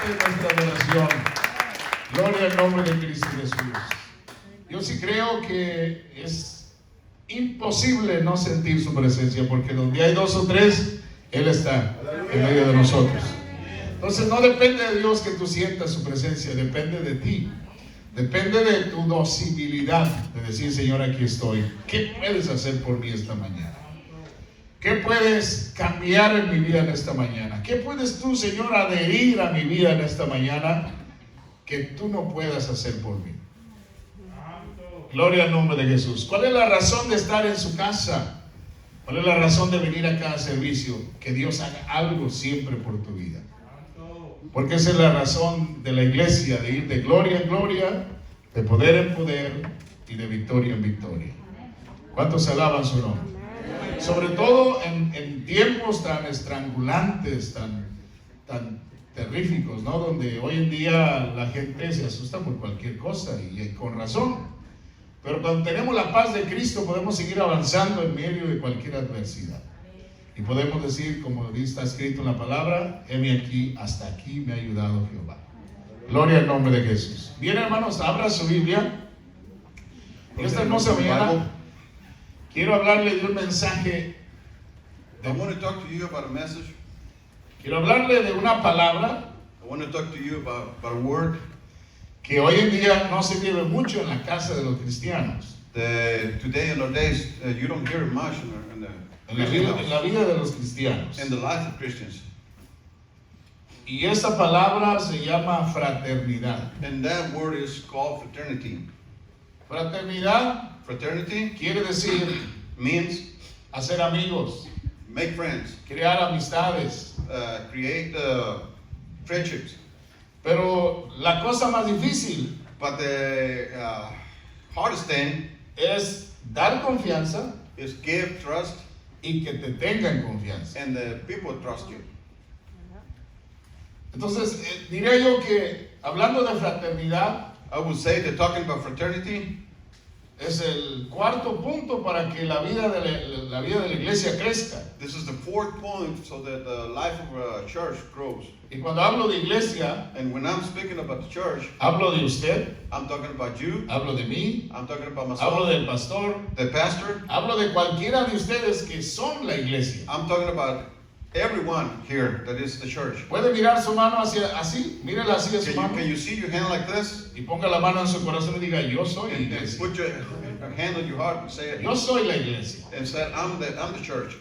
Esta es nuestra adoración. Gloria al nombre de Cristo Jesús. Yo sí creo que es imposible no sentir su presencia, porque donde hay dos o tres, Él está en medio de nosotros. Entonces no depende de Dios que tú sientas su presencia, depende de ti. Depende de tu docilidad de decir, Señor, aquí estoy. ¿Qué puedes hacer por mí esta mañana? ¿Qué puedes cambiar en mi vida en esta mañana? ¿Qué puedes tú, Señor, adherir a mi vida en esta mañana que tú no puedas hacer por mí? Gloria al nombre de Jesús. ¿Cuál es la razón de estar en su casa? ¿Cuál es la razón de venir a cada servicio? Que Dios haga algo siempre por tu vida. Porque esa es la razón de la iglesia, de ir de gloria en gloria, de poder en poder y de victoria en victoria. ¿Cuántos alaban su nombre? Sobre todo en tiempos tan estrangulantes, tan terríficos, ¿no? Donde hoy en día la gente se asusta por cualquier cosa y con razón. Pero cuando tenemos la paz de Cristo podemos seguir avanzando en medio de cualquier adversidad. Y podemos decir, como está escrito en la palabra, heme aquí, hasta aquí me ha ayudado Jehová. Gloria al nombre de Jesús. Bien, hermanos, abra su Biblia. Esta hermosa mañana quiero hablarle de un mensaje. I want to talk to you about a message. Quiero hablarle de una palabra I want to talk to you about a word que hoy en día no se vive mucho en la casa de los cristianos. that today in our days you don't hear it much En la vida de los cristianos. in the life of Christians. Y esta palabra se llama fraternidad. And that word is called fraternity. Fraternidad Fraternity quiere decir means hacer amigos, make friends, crear amistades. create friendships. Pero la cosa más difícil But the hardest thing es dar confianza is give trust y que te tengan confianza. and the people trust you. Entonces, diría yo que hablando de fraternidad, I would say that talking about fraternity es el cuarto punto para que la vida de la iglesia crezca. this is the fourth point so that the life of a church grows. Y cuando hablo de iglesia, And when I'm speaking about the church, hablo de usted, I'm talking about you, hablo de mí, I'm talking about hablo myself, del pastor, the pastor, hablo de cualquiera de ustedes que son la iglesia. I'm talking about everyone here that is the church. Puede mirar su mano hacia así, mírela así a su mano Can you see your hand like this? y ponga la mano en su corazón y diga, yo soy And iglesia. put your hand on your heart and say it. Yo soy la iglesia. And say, I'm the church.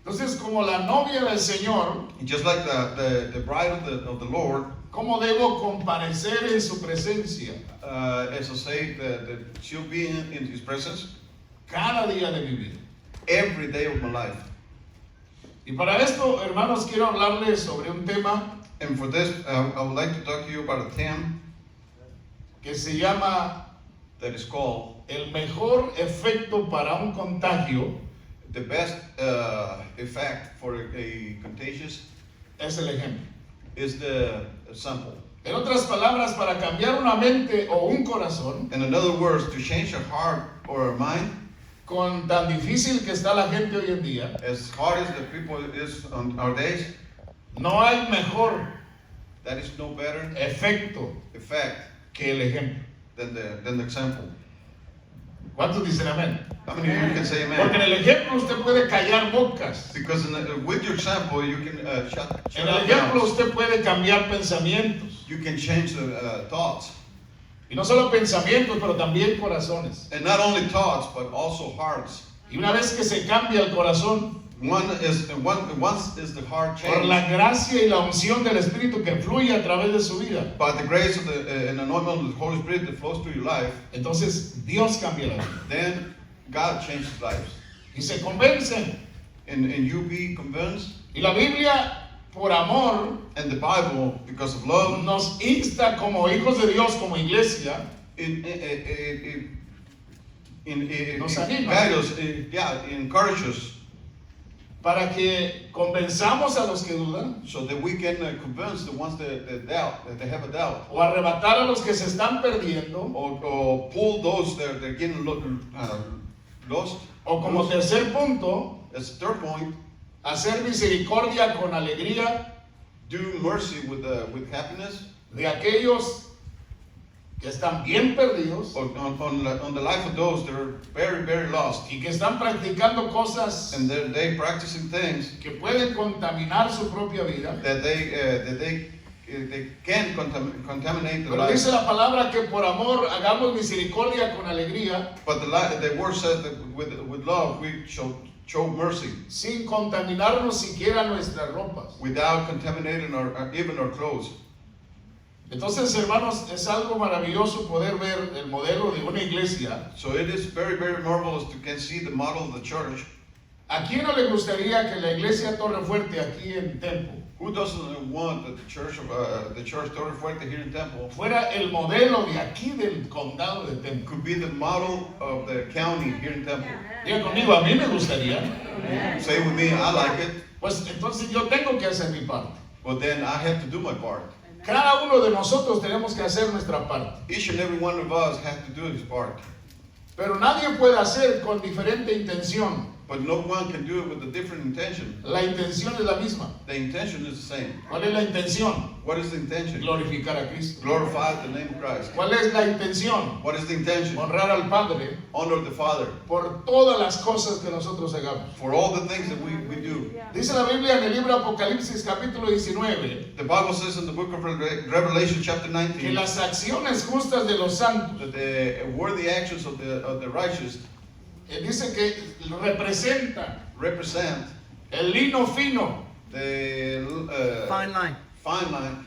Entonces, como la novia del Señor, Just like the bride of the Lord, ¿cómo debo comparecer en su presencia as I say, that she'll be in His presence cada día de mi vida? every day of my life. Y para esto, hermanos, quiero hablarles sobre un tema And for this, I would like to talk to you about a theme que se llama that is called el mejor efecto para un contagio the best effect for a contagious es el ejemplo. is the sample. En otras palabras, para cambiar una mente o un corazón, In other words, to change a heart or a mind, con tan difícil que está la gente hoy en día, as hard as the people is on our days, no hay mejor that is no better efecto effect que el ejemplo. than the example. ¿Cuántos dicen amén? How many of you can say Porque en amen? el ejemplo usted puede callar bocas. Because with your example, you can shut En el up ejemplo mouths. usted puede cambiar pensamientos. You can change the thoughts. Y no solo pensamientos, pero también corazones. And not only thoughts, but also hearts. Y una vez que se cambia el corazón, Once is the heart por changed la gracia y la unción del Espíritu que fluye a través de su vida, by the grace of and anointment of the Holy Spirit that flows through your life, entonces Dios cambia la vida. then God changes lives. Y se convencen. And you be convinced. Y la Biblia, por amor, And the Bible, because of love, nos insta como hijos de Dios, como iglesia, Nos anima. guide us, encourage us, para que convenzamos a los que dudan so that we can convince the ones that doubt, that they have a doubt, o arrebatar a los que se están perdiendo, or pull those that are getting lost. o como tercer punto, As a third point, hacer misericordia con alegría do mercy with happiness de aquellos que están bien perdidos on the life of those that are very, very lost. y que están practicando cosas And they practicing things que pueden contaminar su propia vida. that they can contaminate the Pero life. dice la palabra que por amor hagamos misericordia con alegría, But the word says that with love we shall show mercy sin contaminarnos siquiera nuestras ropas. without contaminating even our clothes. Entonces, hermanos, es algo maravilloso poder ver el modelo de una iglesia. So it is very, very marvelous to can see the model of the church. ¿A quién no le gustaría que la iglesia Torre Fuerte aquí en Tempo Who doesn't want that the church Torre Fuerte here in Temple fuera el modelo de aquí del condado de Tempo? could be the model of the county here in Temple? Diga conmigo, a mí me gustaría. Say with me, I like it. Pues entonces yo tengo que hacer mi parte. But then I have to do my part. Cada uno de nosotros tenemos que hacer nuestra parte. Each and every one of us has to do his part. Pero nadie puede hacer con diferente intención. But no one can do it with a different intention. La intención es la misma. The intention is the same. ¿Cuál es la intención? What is the intention? Glorificar a Cristo. Glorify the name of Christ. ¿Cuál es la intención? What is the intention? Honrar al Padre Honor the Father por todas las cosas que nosotros hagamos. for all the things that we do. Dice la Biblia en el libro Apocalipsis capítulo 19 The Bible says in the book of Revelation chapter que 19 las acciones justas de los santos, that the worthy actions of the righteous dice que representan represent el lino fino the Fine line. fine line,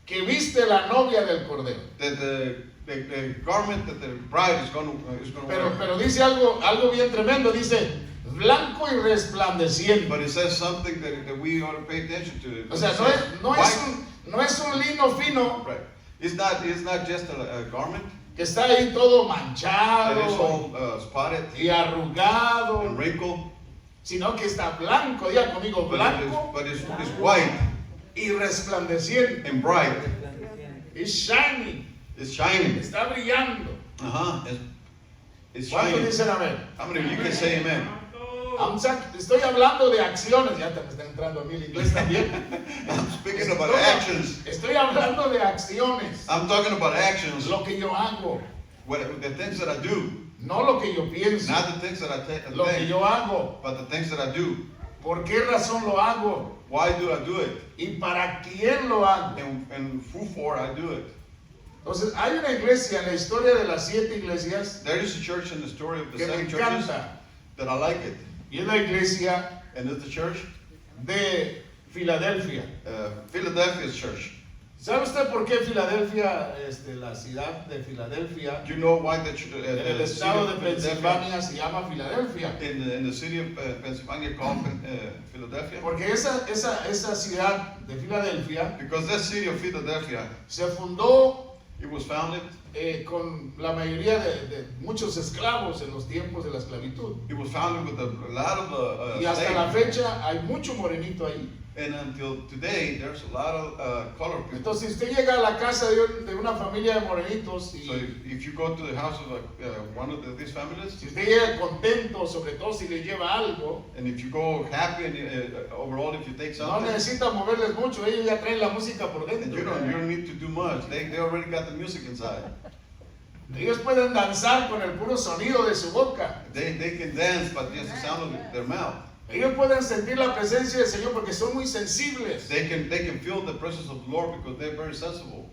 que viste la novia del Cordero. that the garment that the bride is going to wear. Pero dice algo bien tremendo, dice blanco y resplandeciente. But it says something that we ought to pay attention to. O sea, no es un lino fino Right. It's not just a garment que está ahí todo that is manchado all spotted y arrugado, and wrinkled, sino que está blanco, diga conmigo, blanco but it's white y resplandeciente. and bright. It's shining, It's shining. está brillando. It's ¿Cuántos shining. dicen amén? How many of you can say amen? Estoy hablando de acciones, ya te me está entrando a mí el inglés también. I'm speaking about actions. Estoy hablando de acciones, I'm talking about actions. lo que yo hago, The things that I do, no lo que yo pienso, not the things that I lo que think, yo hago, but the things that I do. por qué razón lo hago Why do I do it? y para quién lo hago. And who for I do it? Entonces, hay una iglesia en la historia de las 7 iglesias There is a church in the story of the que me 7 churches encanta, that I like it. y es la iglesia And it's the church, de Filadelfia. Philadelphia's church. ¿Sabe usted por qué Filadelfia, la ciudad de Filadelfia, Do you know why the en el city estado de of Philadelphia, Pensilvania se llama Filadelfia? in the city of Pennsylvania called Philadelphia? Porque esa ciudad de Filadelfia Because that city of Philadelphia, se fundó it was founded, con la mayoría de muchos esclavos en los tiempos de la esclavitud. it was founded with a lot of Y hasta la slaves. fecha hay mucho morenito ahí. And until today, there's a lot of colored people. Entonces, si usted llega a la casa de una familia de morenitos y So if you go to the house of one of these families, si usted llega contento, sobre todo si le lleva algo, and if you go happy and overall if you take no something, necesita moverles mucho, ellos ya traen la música por and you dentro. don't need to do much. They already got the music inside. Ellos pueden danzar con el puro sonido de su boca. They can dance, but just the sound of their mouth. Ellos pueden sentir la presencia del Señor porque son muy sensibles. They can feel the presence of the Lord because they're very sensible.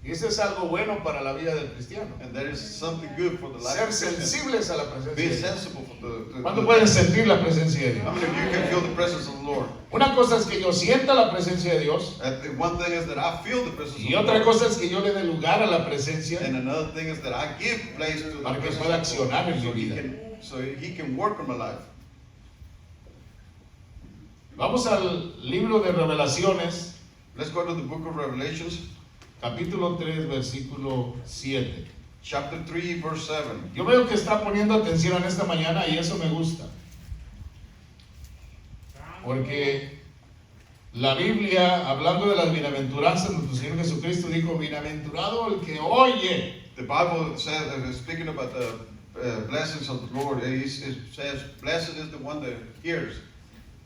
Y eso es algo bueno para la vida del cristiano. And that is something good for the life Ser of Christians. sensibles a la presencia Be de Dios. sensible for the ¿Cuándo pueden sentir la presencia de How Dios? many of you can feel the presence of the Lord? Una cosa es que yo sienta la presencia de Dios One thing is that I feel the presence of y the otra Lord. cosa es que yo le dé lugar a la presencia And another thing is that I give place to the para que presence pueda of the Lord accionar en mi so he vida. so he can work on my life. Vamos al libro de Revelaciones, Let's go to the book of Revelations, capítulo 3, versículo 7. chapter 3, verse 7. Yo veo que está poniendo atención en esta mañana y eso me gusta. Porque la Biblia, hablando de las bienaventuranzas, nuestro Señor Jesucristo dijo, bienaventurado el que oye. The Bible says, speaking about the blessings of the Lord, it says, blessed is the one that hears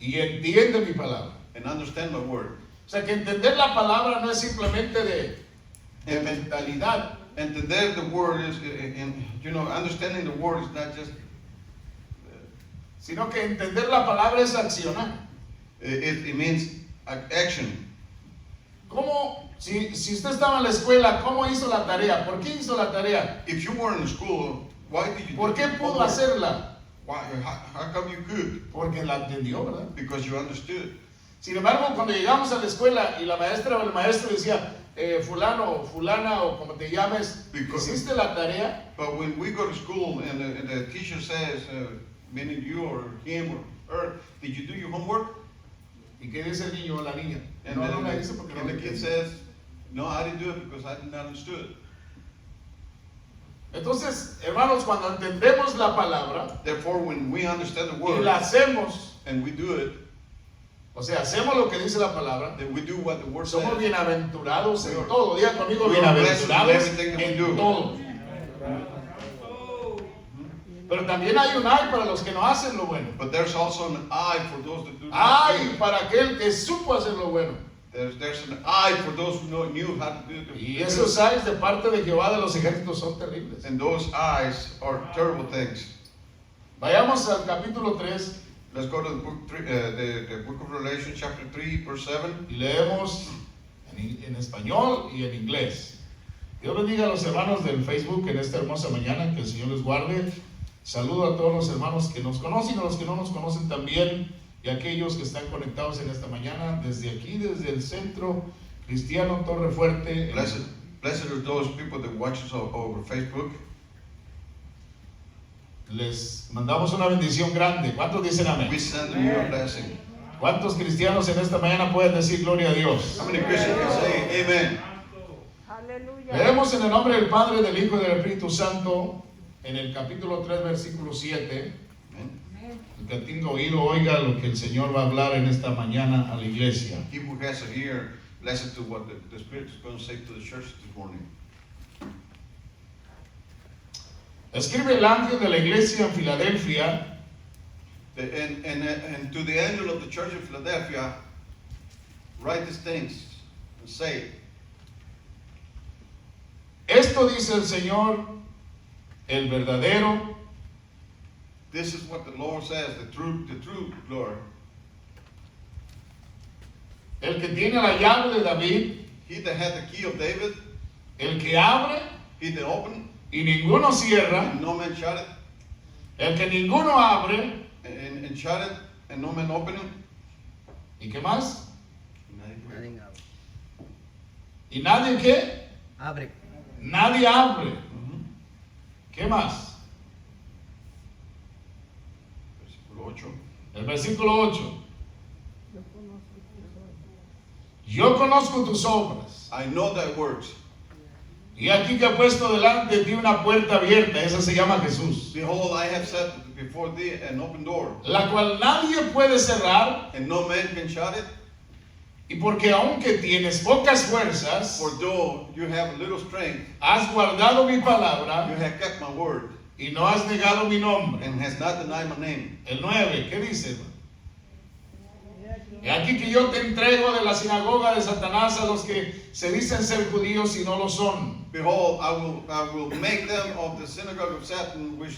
Y entiende mi palabra. and understand my word. O sea que entender la palabra no es simplemente de mentalidad. Entender the word is, understanding the word is not just, Sino que entender la palabra es accionar. it means action. ¿Cómo, si usted estaba en la escuela, cómo hizo la tarea? ¿Por qué hizo la tarea? If you were in school, why did you ¿Por do qué the pudo homework? hacerla? Why, how come you could? Porque la entendió, ¿verdad? Because you understood. Sin embargo, cuando llegamos a la escuela y la maestra o el maestro decía, fulano o fulana o como te llames, ¿hiciste la tarea? But when we go to school and the teacher says, meaning you or him or her, did you do your homework? ¿Y qué dice el niño o la niña? And, No la hice porque no and la the kid hice. says, no, I didn't do it because I did not understood. Entonces, hermanos, cuando entendemos la palabra Therefore, when we understand the y word la hacemos, and we do it, o sea, hacemos lo que dice la palabra, then we do what the word somos says. bienaventurados en todo. Diga conmigo, We are blessed in bienaventurados everything that we en do. todo. Pero también hay un ay para los que no hacen lo bueno. But there's also an eye for those that do not Ay do it. para aquel que supo hacer lo bueno. There's an eye for those who knew how to do it. Y esos ayes de parte de Jehová de los ejércitos son terribles. And those eyes are terrible things. Vayamos al capítulo 3 Let's go to the book, the book of Revelation, chapter 3, verse 7. y leemos en español y en inglés. Dios bendiga a los hermanos del Facebook en esta hermosa mañana, que el Señor les guarde. Saludo a todos los hermanos que nos conocen, a los que no nos conocen también, y a aquellos que están conectados en esta mañana desde aquí, desde el Centro Cristiano Torre Fuerte. Blessed are those people that watch us over Facebook. Les mandamos una bendición grande. ¿Cuántos dicen amén? We send them your blessing. ¿Cuántos cristianos en esta mañana pueden decir gloria a Dios? How many Christians can say amen? Leemos en el nombre del Padre, del Hijo y del Espíritu Santo, en el capítulo 3, versículo 7. Amen. El que tenga oído, oiga lo que el Señor va a hablar en esta mañana a la iglesia. He who has a ear, listen to what the Spirit is going to say to the church this morning. Escribe el ángel de la iglesia en Filadelfia, And to the angel of the church of Philadelphia, write these things and say, esto dice el Señor, el verdadero, this is what the Lord says, the true Lord. el que tiene la llave de David, He that had the key of David, el que abre he that opened, y ninguno cierra, and no man shut it, el que ninguno abre, and shut it, and no man opened it. ¿y qué más? Nadie abre. ¿Y nadie qué? Abre. Nadie abre. Mhm. ¿Qué más? Versículo 8. El versículo 8. Yo conozco tus obras. I know thy works. Y aquí que he puesto delante de ti una puerta abierta, esa se llama Jesús, Behold, I have set before thee an open door, la cual nadie puede cerrar, and no man can shut it. y porque aunque tienes pocas fuerzas, For though you have a little strength, has guardado mi you palabra have kept my word, y no has negado mi nombre. and has not denied my name. El 9, ¿qué dice, hermano? Y aquí que yo te entrego de la sinagoga de Satanás a los que se dicen ser judíos y no lo son. Behold, I will make them of the synagogue of Satan, which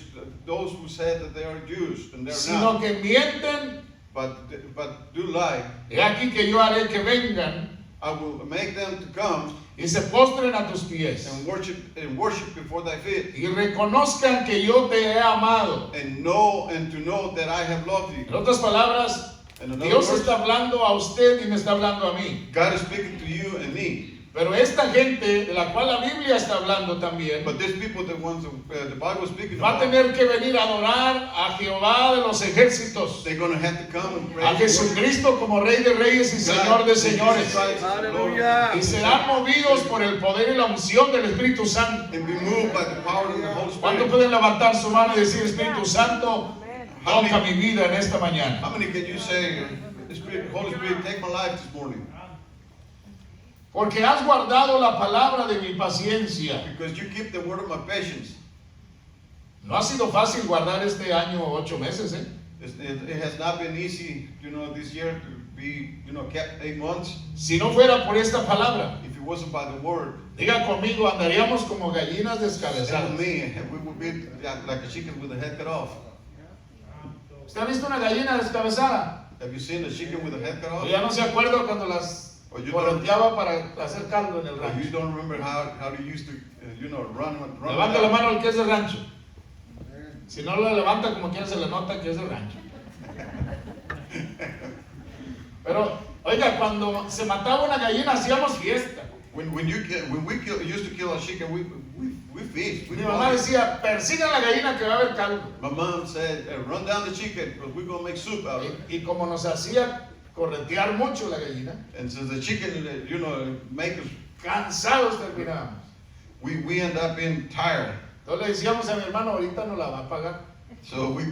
those who said that they are Jews, and they are Sino not, que mienten, but do lie. y aquí que yo haré que vengan I will make them to come y se postren a tus pies and worship before thy feet, y reconozcan que yo te he amado. and to know that I have loved En you. otras palabras, In other Dios words, está hablando a usted y me está hablando a mí. God is speaking to you and me. Pero esta gente de la cual la Biblia está hablando también But these people, the ones the Bible is speaking va a about, tener que venir a adorar a Jehová de los ejércitos, they're going to have to come and a praise Jesucristo como Rey de Reyes y Señor de señores, Aleluya. y serán movidos por el poder y la unción del Espíritu Santo. and be moved by the power of the Holy ¿Cuántos Spirit. pueden levantar su mano y decir, Espíritu Santo, toca mi vida en esta mañana? How many can you say, Holy Spirit, take my life this morning? Porque has guardado la palabra de mi paciencia. Because you keep the word of my patience. No ha sido fácil guardar este año 8 meses, ¿eh? It has not been easy, this year be, kept 8 months, si no fuera por esta palabra, if it wasn't by the word, diga conmigo, andaríamos como gallinas tell descabezadas. me, we would be like a chicken with the head cut off. ¿Usted ha visto una gallina descabezada? Have you seen a chicken with the head cut O off? ya no se acuerda cuando las O you correteaba para hacer caldo en el You rancho. don't remember how they used to, run Levanta la down. mano el que es de rancho. Si no la levanta como quiera se le nota que es de rancho. Pero, oiga, cuando se mataba una gallina hacíamos fiesta. When we used to kill a chicken, we feast. We Mi mamá party. decía, persigan la gallina que va a haber caldo. My mom said, run down the chicken, because we're going to make soup out of it. Y como nos hacía corretear mucho la gallina, And since the chicken, make us, cansados terminábamos. we end up being tired. Entonces le decíamos a mi hermano, ahorita no la va a pagar. So we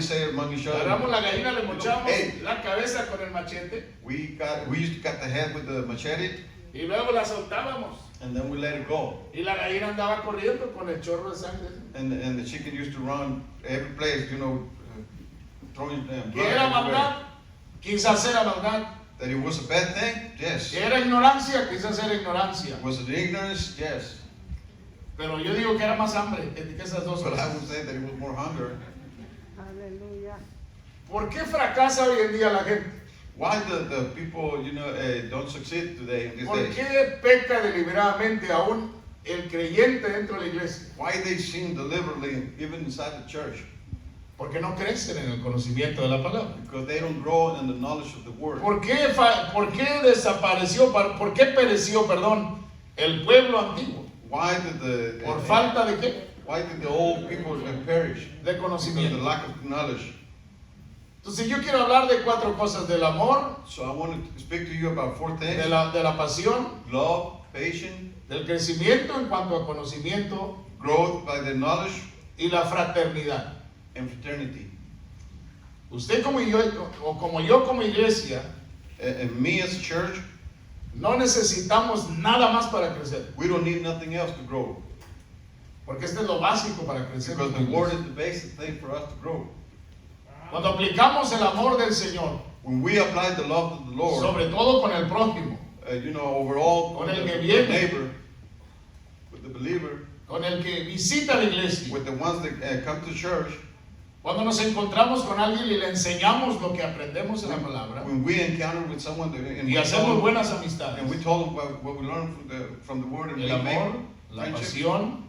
say among each Agarramos other, la gallina, le mochamos Hey. la cabeza con el machete we used to cut the head with the machete, y luego la soltábamos. and then we let it go. Y la gallina andaba corriendo con el chorro de sangre. And the chicken used to run every place, throwing blood ¿Que era everywhere. maldad? Quizás era maldad. That it was a bad thing? Yes. ¿Que era ignorancia? Quizás era ignorancia. Was it ignorance? Yes. Pero yo digo que era más hambre que esas dos But I would cosas. say that it was more hunger. Aleluya. ¿Por qué fracasa hoy en día la gente? Why the people, don't succeed today in these ¿Por days? qué peca deliberadamente aún el creyente dentro de la iglesia? Why they sin deliberately even inside the church? Porque no crecen en el conocimiento de la palabra. Because they don't grow in the knowledge of the word. ¿Por qué desapareció, por qué pereció, perdón, el pueblo antiguo? Why did ¿Por falta de qué? why did the old people perish? De Because of conocimiento. the lack of knowledge. Entonces yo quiero hablar de 4 cosas: del amor, So I want to speak to you about 4 things: de la pasión, love, patience, del crecimiento en cuanto a conocimiento growth by the knowledge, y la fraternidad. and fraternity. Usted como yo, o como yo como iglesia, And me as a church, no necesitamos nada más para crecer, we don't need nothing else to grow. porque este es lo básico para crecer. Because the word is the basic thing for us to grow. Cuando aplicamos el amor del Señor, When we apply the love of the Lord, sobre todo con el prójimo, overall, Con el with que the viene. neighbor, with the believer, con el que visita la iglesia, with the ones that come to church, cuando nos encontramos con alguien y le enseñamos lo que aprendemos en la palabra when we encounter with someone and y we hacemos told, buenas amistades, and we told them what we learned from the word, and el we make amor, la friendship, pasión,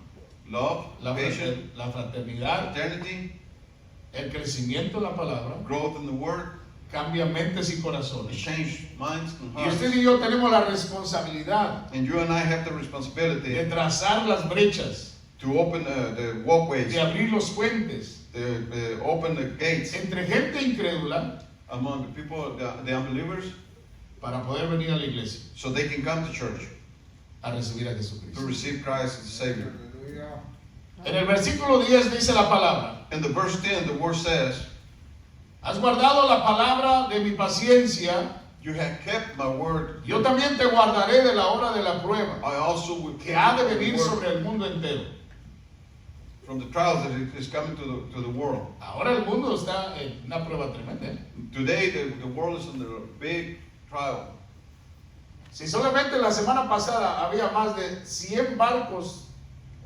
love, patience, la fraternidad, fraternity, el crecimiento en la palabra, growth in the word, cambia mentes y it corazones. change minds and Y hearts. usted y yo tenemos la responsabilidad And you and I have the de responsibility trazar las brechas, to open the walkways, de abrir los puentes to open the gates entre gente incrédula among the people, the unbelievers, para poder venir a la iglesia so they can come to church a recibir a to Jesucristo. receive Christ as Savior. En el versículo 10 dice la palabra: In the verse 10, the word says, has guardado la palabra de mi paciencia, you have kept my word, yo también te guardaré de la hora de la prueba I also will que keep ha de the venir word sobre el mundo entero. from the trials that is coming to the world. Ahora el mundo está en una prueba tremenda, ¿eh? Today, the world is under a big trial. Si solamente la semana pasada había más de 100 barcos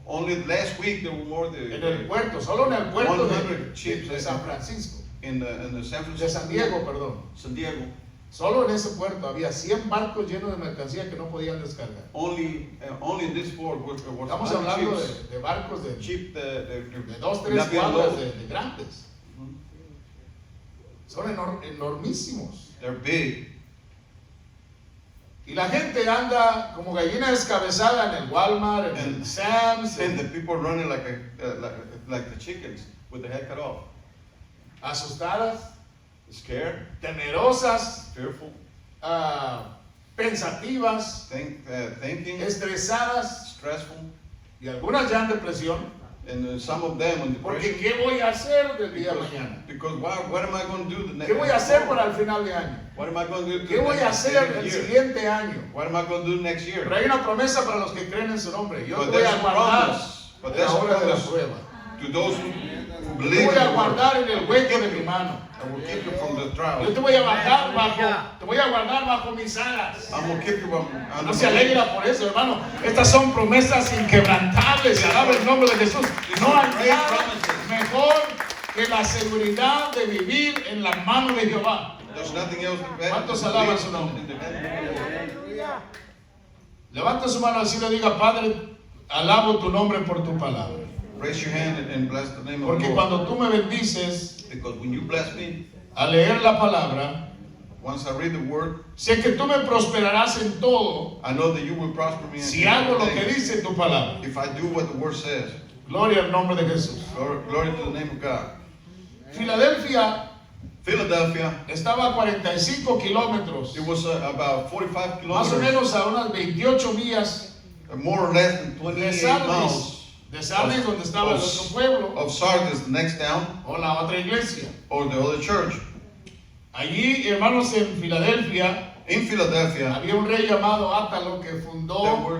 Only last week there were more en el puerto, solo en el puerto 100 ships de San Francisco, in the San de Francisco, San Diego, perdón. San Diego. Solo en ese puerto había 100 barcos llenos de mercancía que no podían descargar. Only in this port was Estamos 100 hablando ships. de barcos de Cheap, de 2, 3 not being cuadras low. de grandes. Son enormísimos. They're big. Y la gente anda como gallina descabezada en el Walmart, en el And- Sam's, And the people running like the chickens with the head cut off. asustadas, Scared, temerosas, fearful, pensativas, thinking, estresadas, stressful, y algunas ya en depresión. and some of them in Porque depression. ¿qué voy a hacer del día de mañana? Because what am I going to do the next? ¿Qué voy a hacer para el final de año? What am I going to do? ¿Qué voy a hacer el year? siguiente año? What am I going to do next year? Pero hay una promesa para los que creen en su nombre. Yo But te voy there's a a guardar promise. But en there's la a hora de la promise prueba. to those Yo te Believe voy a in the word. guardar en el hueco de mi mano. I will keep you from the Yo trial. te voy a te voy a guardar bajo mis alas. I'm going to keep you under No se my wings. alegra por eso, hermano. Estas son promesas inquebrantables. Alaba el nombre de Jesús. No hay nada mejor que la seguridad de vivir en la mano de Jehová. There's nothing else better ¿Cuántos than alaban believe su nombre? in the hand of the Lord. Aleluya. Levanta su mano así y le diga, Padre, alabo tu nombre por tu palabra. Raise your hand and bless the name of Porque the Lord. cuando tú me bendices Because when you bless me, al leer la palabra, once I read the word, sé que tú me prosperarás en todo I know that you will prosper me in si hago lo que everything dice tu palabra. if I do what the word says. Gloria al nombre de Jesús. Glory to the name of God. Filadelfia Philadelphia, estaba a 45 kilómetros, it was about 45 más o kilometers, menos a unas 28 millas more or less than de 28 Sardis, miles de Sardis donde estaba el otro pueblo of Sardis, the next town, o la otra iglesia. or the other church. Allí, hermanos, en Filadelfia In Philadelphia, había un rey llamado Átalo que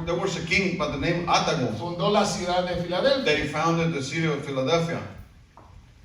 there was a king by the name Atago fundó la ciudad de Filadelfia that he founded the city of Philadelphia.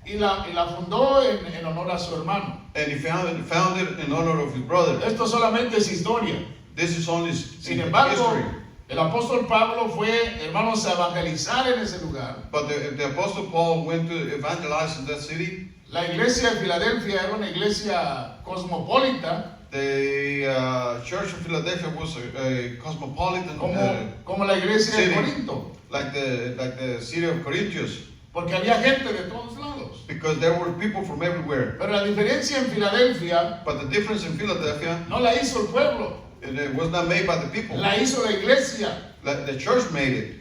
y la fundó en honor a su hermano. And he founded in honor of his brother. Esto solamente es historia. This is only Sin embargo, history. el apóstol Pablo fue, hermanos, a evangelizar en ese lugar. But the Apostle Paul went to evangelize in that city. La iglesia de Filadelfia era una iglesia cosmopolita, The church of Philadelphia was a cosmopolitan como la iglesia de city. Corinto, like the city of Corinthians, porque había gente de todos lados. because there were people from everywhere. Pero la diferencia en Filadelfia But the difference in Philadelphia, no la hizo el pueblo, it was not made by the people. la hizo la iglesia. The church made it.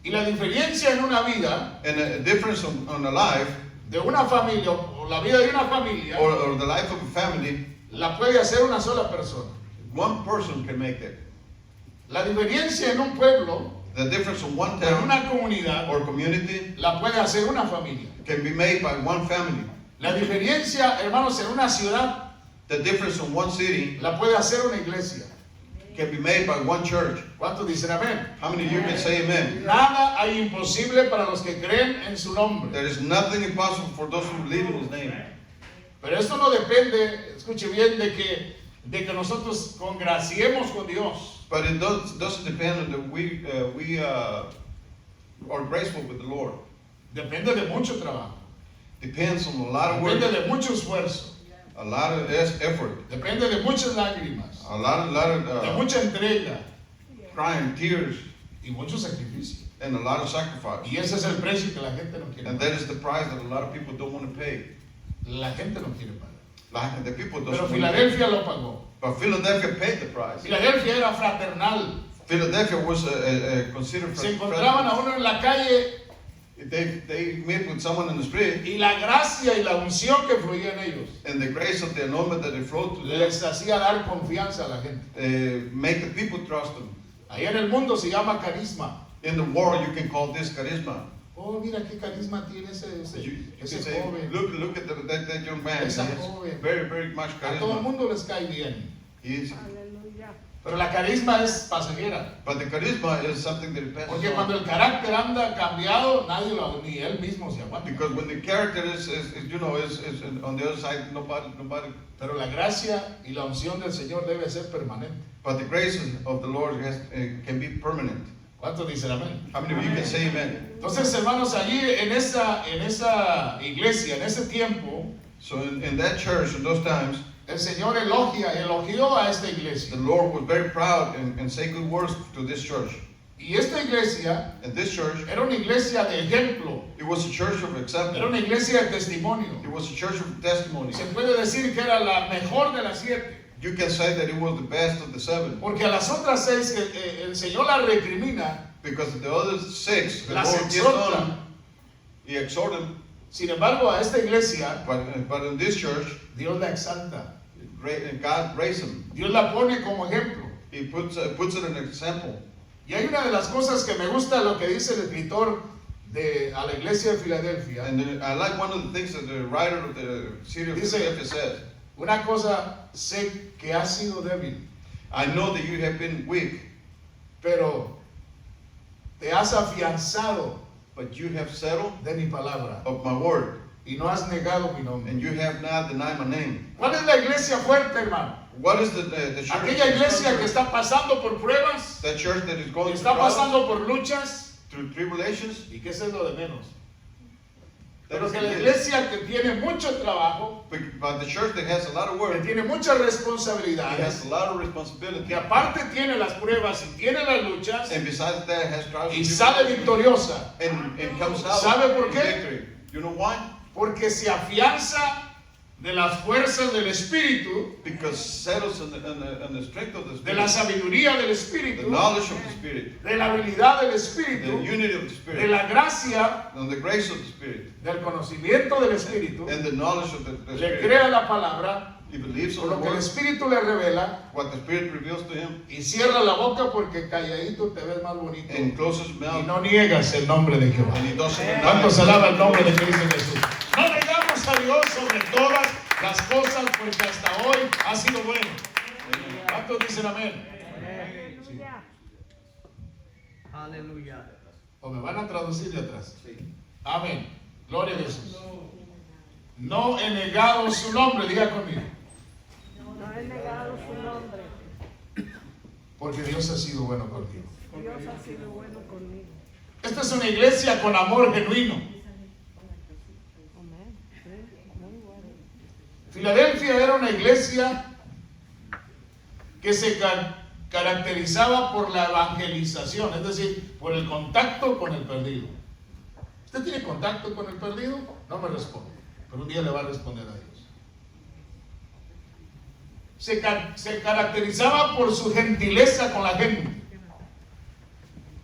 Y la diferencia en una vida And a difference on the life, de una familia, o la vida de una familia, or the life of a family, la puede hacer una sola persona. one person can make it. La diferencia en un pueblo, The difference in one en town una comunidad, or community la puede hacer una familia. can be made by one family. La diferencia, hermanos, en una ciudad, The difference in one city la puede hacer una iglesia. can be made by one church. ¿Cuántos dicen amén? How many of you can say amen? Nada hay imposible para los que creen en su nombre. There is nothing impossible for those who believe in his name. Pero esto no depende, escuche bien, de que nosotros congraciemos con Dios. But it doesn't depend on that we are graceful with the Lord. Depende de mucho trabajo. Depends on a lot of work, Depende de mucho esfuerzo. a lot of effort, Depende de muchas lágrimas. a lot De of mucha entrega crying, tears, y mucho sacrificio. and a lot of sacrifice. Y ese es el precio que la gente no quiere And pagar. that is the price that a lot of people don't want to pay. La gente no quiere pagar. The people don't Pero want to pay. Filadelfia lo pagó. But Philadelphia paid the price. Filadelfia era fraternal. Philadelphia was considered Se encontraban a uno en la calle They met with someone in the street, y la gracia y la unción que fluía en ellos and the grace of the anointment that they flowed to them les hacía dar confianza a la gente. make the people trust them. Ahí en el mundo se llama carisma. In the world, you can call this charisma. Oh, mira qué carisma tiene ese You can ese say, joven. look at that young man. He Esa has joven. very much A todo el charisma. mundo les cae bien. He is, Aleluya. Pero la carisma es pasajera. but the charisma is something that passes Porque cuando on. el carácter anda cambiado, nadie lo, ni él mismo se aguanta. Because when the character is on the other side, nobody. Pero la gracia y la unción del Señor debe ser permanente. But the grace of the Lord can be permanent. ¿Cuántos dicen amén? How many of you can say amen? Entonces, hermanos, allí en esa iglesia, en ese tiempo, So in that church, in those times, el Señor elogió a esta the iglesia. Lord was very proud and say good words to this church. Y esta iglesia And this church, era una iglesia de ejemplo, it was a church of era example. una iglesia de testimonio. It was a church of testimony. Se puede decir que era la mejor de las 7. You can say that it was the best of the 7. Porque a las otras 6 el Señor las recrimina, Because the other 6, the las Lord gives exhorta. on, He exhorted, Sin embargo, a esta iglesia but in this church, Dios la exalta. God raised him. Dios la pone como ejemplo. He puts it in an example. Y hay una de las cosas que me gusta lo que dice el escritor a la iglesia de Filadelfia. And I like one of the things that the writer of the city of Dice- Philadelphia said. Una cosa, sé que has sido débil, I know that you have been weak, pero te has afianzado but you have settled de mi palabra. of my word. y no has negado mi nombre. and you have not denied my name. ¿Cuál es la iglesia fuerte, hermano? What is the church? Aquella iglesia que está pasando por pruebas, That church that is que going está through trials, pasando por luchas, through tribulations. y que eso es lo de menos. That Pero is que the la iglesia. iglesia que tiene mucho trabajo, But the church that has a lot of que work, tiene muchas it responsabilidades, has a lot of responsibility, que aparte tiene las pruebas y tiene las luchas, and besides that, has trials y and sale tribulations, victoriosa, and comes out ¿Sabe por in qué? victory. You know why? porque se afianza de las fuerzas del Espíritu, Because settles on the strength of the de Spirit, la sabiduría del the Espíritu, knowledge of the Spirit, de la habilidad del the Espíritu, unity of the de Spirit, la gracia, and the grace of the Spirit, del conocimiento del Espíritu, and the knowledge of the le Spirit. crea la palabra, He believes por on the lo que el word, Espíritu le revela, what the Spirit reveals to him, y cierra la boca porque calladito te ves más bonito, and closes his y mouth, no niegas el nombre de Jehová. and he doesn't deny ¿Cuántos it. alaba el nombre de Cristo Jesús? No negamos a Dios sobre todas las cosas porque hasta hoy ha sido bueno. ¿Cuántos dicen amén? Aleluya. Aleluya. ¿O me van a traducir de atrás? Amén. Gloria a Jesús. No he negado su nombre, diga conmigo. No he negado su nombre. Porque Dios ha sido bueno conmigo. Dios ha sido bueno conmigo. Esta es una iglesia con amor genuino. Amén. Sí, muy bueno. Filadelfia era una iglesia que se caracterizaba por la evangelización, es decir, por el contacto con el perdido. ¿Usted tiene contacto con el perdido? No me responde, pero un día le va a responder a Dios. Se caracterizaba por su gentileza con la gente,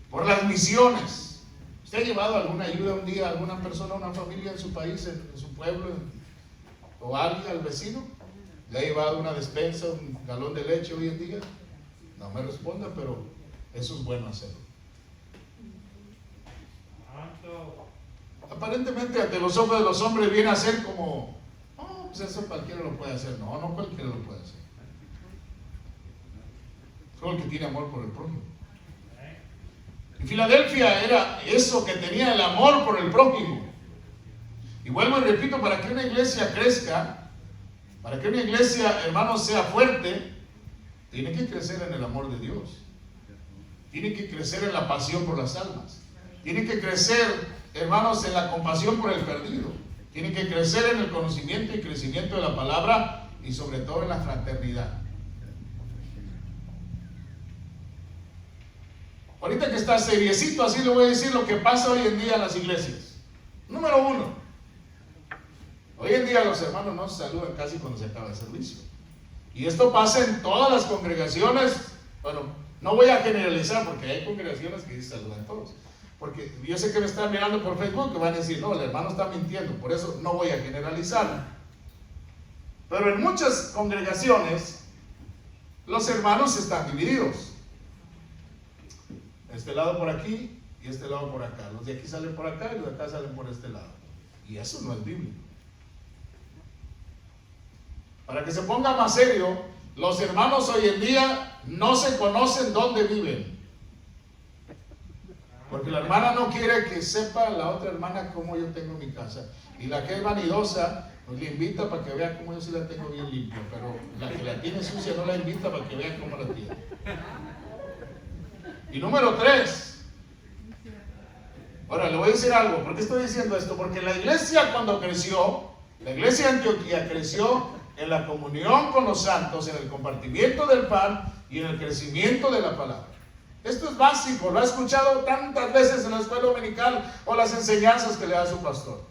por las misiones. ¿Usted ha llevado alguna ayuda un día a alguna persona, a una familia en su país, en su pueblo, o a alguien, al vecino? ¿Le ha llevado una despensa, un galón de leche hoy en día? No me responda, pero eso es bueno hacerlo. Aparentemente ante los ojos de los hombres viene a ser como, oh, pues eso cualquiera lo puede hacer. No, no cualquiera lo puede hacer. Solo el que tiene amor por el prójimo. Y Filadelfia era eso, que tenía el amor por el prójimo. Y vuelvo y repito, para que una iglesia crezca, para que una iglesia, hermanos, sea fuerte, tiene que crecer en el amor de Dios. Tiene que crecer en la pasión por las almas. Tiene que crecer, hermanos, en la compasión por el perdido. Tiene que crecer en el conocimiento y crecimiento de la palabra, y sobre todo en la fraternidad. Ahorita que está seriecito, así le voy a decir lo que pasa hoy en día en las iglesias. Número uno, hoy en día los hermanos no se saludan casi cuando se acaba el servicio. Y esto pasa en todas las congregaciones. Bueno, no voy a generalizar porque hay congregaciones que se saludan todos. Porque yo sé que me están mirando por Facebook que van a decir, no, el hermano está mintiendo. Por eso no voy a generalizar. Pero en muchas congregaciones los hermanos están divididos. Este lado por aquí y este lado por acá. Los de aquí salen por acá y los de acá salen por este lado. Y eso no es bíblico. Para que se ponga más serio, los hermanos hoy en día no se conocen dónde viven. Porque la hermana no quiere que sepa la otra hermana cómo yo tengo mi casa. Y la que es vanidosa, pues le invita para que vea cómo yo sí la tengo bien limpia. Pero la que la tiene sucia no la invita para que vea cómo la tiene. Y número 3. Ahora le voy a decir algo. ¿Por qué estoy diciendo esto? Porque la iglesia cuando creció, la iglesia de Antioquía creció en la comunión con los santos, en el compartimiento del pan y en el crecimiento de la palabra. Esto es básico, lo ha escuchado tantas veces en la escuela dominical o las enseñanzas que le da su pastor.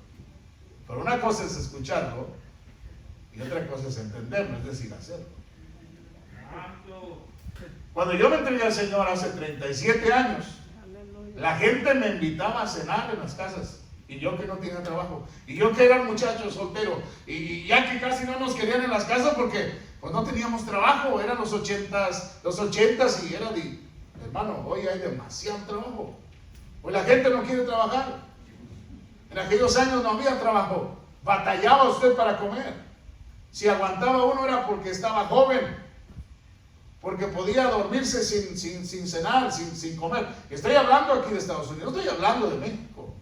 Pero una cosa es escucharlo y otra cosa es entenderlo, es decir, hacerlo. Cuando yo me entregué al Señor hace 37 años, la gente me invitaba a cenar en las casas. Y yo que no tenía trabajo. Y yo que era un muchacho soltero. Y ya que casi no nos querían en las casas porque pues no teníamos trabajo. Eran los 80s y era de, hermano, hoy hay demasiado trabajo. Hoy la gente no quiere trabajar. En aquellos años no había trabajo. Batallaba usted para comer. Si aguantaba uno era porque estaba joven. Porque podía dormirse sin cenar, sin comer. Estoy hablando aquí de Estados Unidos, no estoy hablando de México.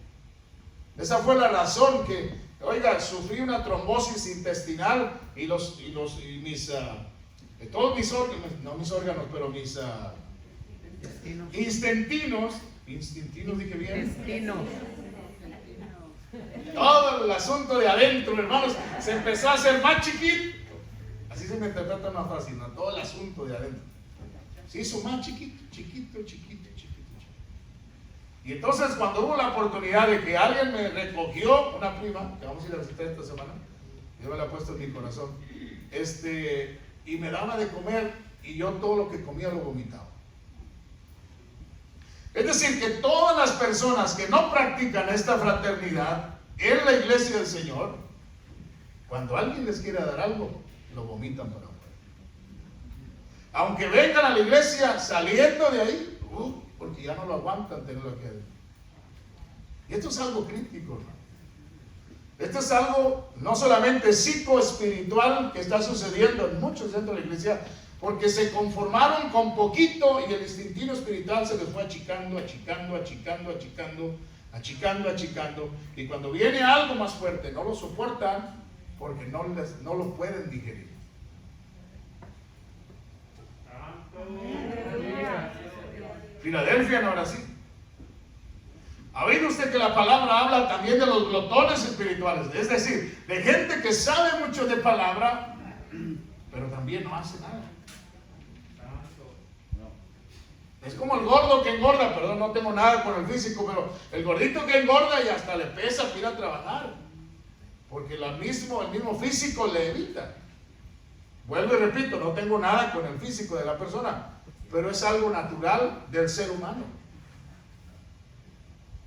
Esa fue la razón que Oiga, sufrí una trombosis intestinal y mis todos mis órganos, no mis órganos, pero mis intestinos, dije bien. Destino. Todo el asunto de adentro, hermanos, se empezó a hacer más chiquito. Así se me interpreta más fácil, ¿no? Todo el asunto de adentro se hizo más chiquito. Y entonces, cuando hubo la oportunidad de que alguien me recogió, una prima, que vamos a ir a visitar esta semana, yo me la he puesto en mi corazón, y me daba de comer, y yo todo lo que comía lo vomitaba. Es decir, que todas las personas que no practican esta fraternidad en la iglesia del Señor, cuando alguien les quiere dar algo, lo vomitan para afuera. Aunque vengan a la iglesia saliendo de ahí, porque ya no lo aguantan tenerlo aquí adentro. Y esto es algo crítico, hermano. Esto es algo no solamente psicoespiritual que está sucediendo en muchos dentro de la iglesia, porque se conformaron con poquito y el instinto espiritual se les fue achicando, y cuando viene algo más fuerte no lo soportan porque no lo pueden digerir. Filadelfia, ahora sí. ¿Ha oído usted que la palabra habla también de los glotones espirituales? Es decir, de gente que sabe mucho de palabra, pero también no hace nada. Es como el gordo que engorda, perdón, no tengo nada con el físico, pero el gordito que engorda y hasta le pesa para ir a trabajar, porque el mismo físico le evita. Vuelvo y repito, no tengo nada con el físico de la persona, pero es algo natural del ser humano.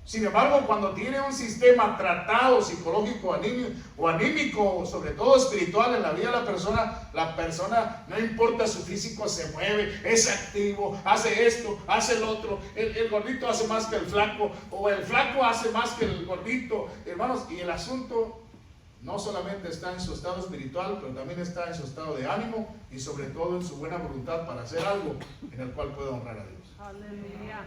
Sin embargo, cuando tiene un sistema tratado psicológico o anímico, sobre todo espiritual en la vida de la persona, no importa su físico, se mueve, es activo, hace esto, hace el otro. El gordito hace más que el flaco, o el flaco hace más que el gordito. Hermanos, y el asunto no solamente está en su estado espiritual, pero también está en su estado de ánimo y sobre todo en su buena voluntad para hacer algo en el cual pueda honrar a Dios. Aleluya.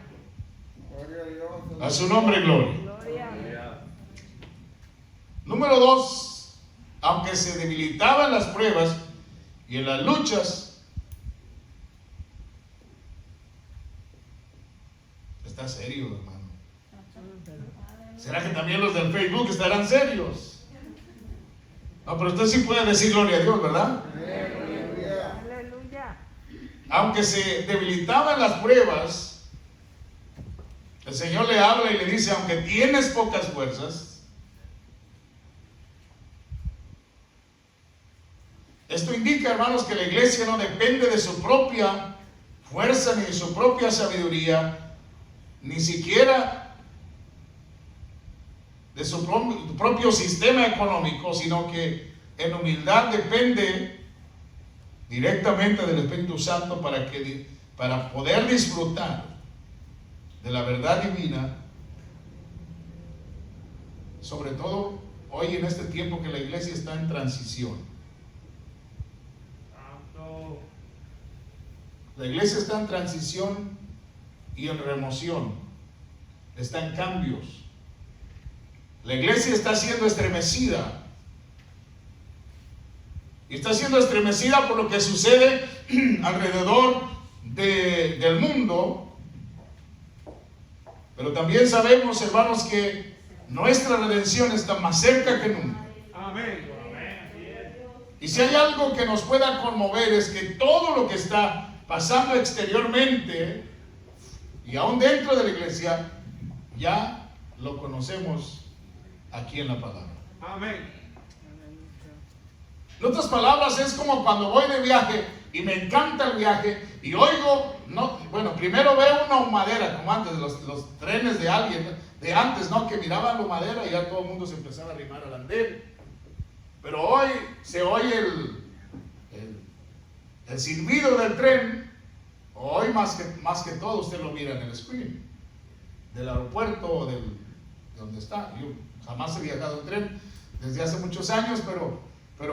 A su nombre, gloria. Gloria. Número 2, aunque se debilitaba en las pruebas y en las luchas, está serio, hermano. ¿Será que también los del Facebook estarán serios? No, pero usted sí puede decir gloria a Dios, ¿verdad? Aleluya. Aunque se debilitaba en las pruebas, el Señor le habla y le dice, aunque tienes pocas fuerzas, esto indica, hermanos, que la iglesia no depende de su propia fuerza ni de su propia sabiduría, ni siquiera de su propio sistema económico, sino que en humildad depende directamente del Espíritu Santo para poder disfrutar de la verdad divina, sobre todo hoy en este tiempo que la iglesia está en transición. La iglesia está en transición y en remoción, está en cambios. La iglesia está siendo estremecida. Y está siendo estremecida por lo que sucede alrededor del mundo. Pero también sabemos, hermanos, que nuestra redención está más cerca que nunca. Amén. Y si hay algo que nos pueda conmover es que todo lo que está pasando exteriormente y aún dentro de la iglesia, ya lo conocemos aquí en la palabra. Amén. En otras palabras, es como cuando voy de viaje y me encanta el viaje y oigo, primero veo una humadera, como antes, los trenes de alguien, de antes, ¿no? Que miraban la humadera y ya todo el mundo se empezaba a arrimar al andén. Pero hoy se oye el silbido del tren. Hoy más que todo usted lo mira en el screen del aeropuerto o de donde está. Yo jamás he viajado en tren desde hace muchos años, pero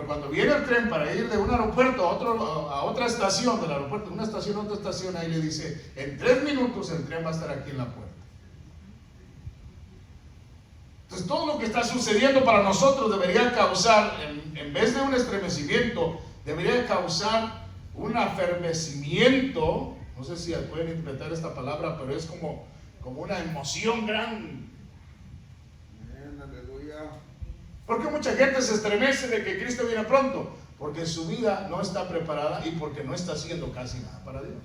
cuando viene el tren para ir de un aeropuerto a otra estación, del aeropuerto, de una estación a otra estación, ahí le dice, en 3 minutos el tren va a estar aquí en la puerta. Entonces todo lo que está sucediendo para nosotros debería causar, en vez de un estremecimiento, debería causar un afermecimiento. No sé si pueden interpretar esta palabra, pero es como una emoción grande. Aleluya. ¿Por qué mucha gente se estremece de que Cristo viene pronto? Porque su vida no está preparada y porque no está haciendo casi nada para Dios.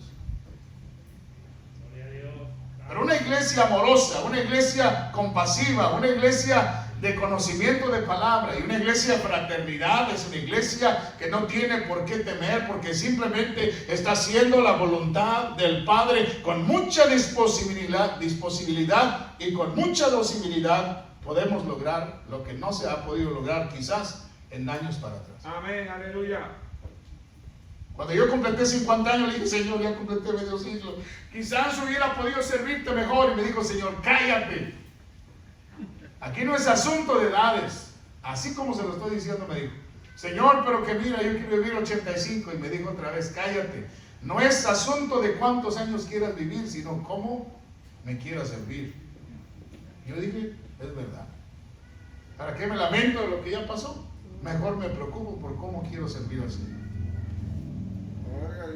Pero una iglesia amorosa, una iglesia compasiva, una iglesia de conocimiento de palabra y una iglesia de fraternidad es una iglesia que no tiene por qué temer, porque simplemente está haciendo la voluntad del Padre con mucha disposibilidad y con mucha docilidad. Podemos lograr lo que no se ha podido lograr quizás en años para atrás. Amén, aleluya. Cuando yo completé 50 años, le dije, Señor, ya completé medio siglo. Quizás hubiera podido servirte mejor. Y me dijo, Señor, cállate. Aquí no es asunto de edades. Así como se lo estoy diciendo, me dijo, Señor, pero que mira, yo quiero vivir 85. Y me dijo otra vez, cállate. No es asunto de cuántos años quieras vivir, sino cómo me quieras servir. Yo dije, es verdad. ¿Para qué me lamento de lo que ya pasó? Mejor me preocupo por cómo quiero servir al Señor.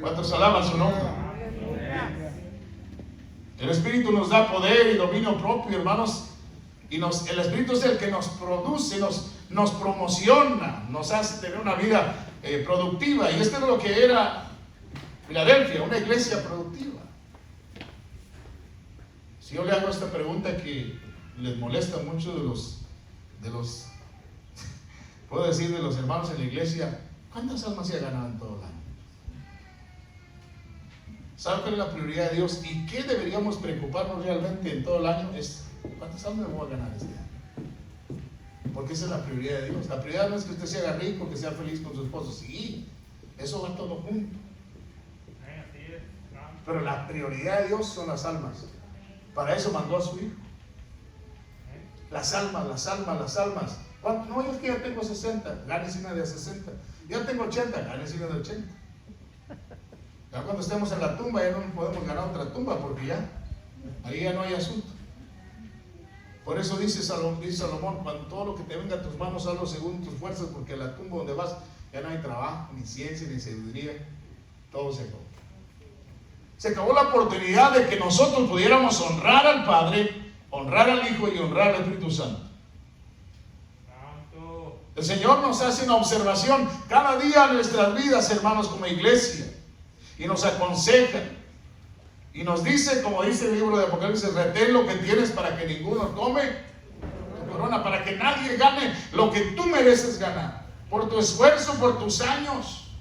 ¿Cuántos alaban su nombre? El Espíritu nos da poder y dominio propio, hermanos. Y el Espíritu es el que nos produce, nos promociona, nos hace tener una vida productiva. Y esto es lo que era Filadelfia, una iglesia productiva. Si yo le hago esta pregunta que les molesta mucho de los puedo decir de los hermanos en la iglesia, ¿cuántas almas se ha ganado en todo el año? ¿Saben cuál es la prioridad de Dios? ¿Y qué deberíamos preocuparnos realmente en todo el año? Es ¿cuántas almas me voy a ganar este año? Porque esa es la prioridad de Dios. La prioridad no es que usted se haga rico, que sea feliz con su esposo. Sí, eso va todo junto. Pero la prioridad de Dios son las almas. Para eso mandó a su Hijo. Las almas, las almas, las almas. No, yo es que ya tengo 60, gánese una de 60. Ya tengo 80, gánese una de 80. Ya cuando estemos en la tumba ya no podemos ganar otra tumba porque ahí ya no hay asunto. Por eso dice Salomón, cuando todo lo que te venga a tus manos, hazlo según tus fuerzas, porque en la tumba donde vas ya no hay trabajo, ni ciencia, ni sabiduría, todo se acabó. Se acabó la oportunidad de que nosotros pudiéramos honrar al Padre, honrar al Hijo y honrar al Espíritu Santo. El Señor nos hace una observación cada día en nuestras vidas, hermanos, como iglesia, y nos aconseja y nos dice, como dice el libro de Apocalipsis, retén lo que tienes para que ninguno tome tu corona, para que nadie gane lo que tú mereces ganar, por tu esfuerzo, por tus años,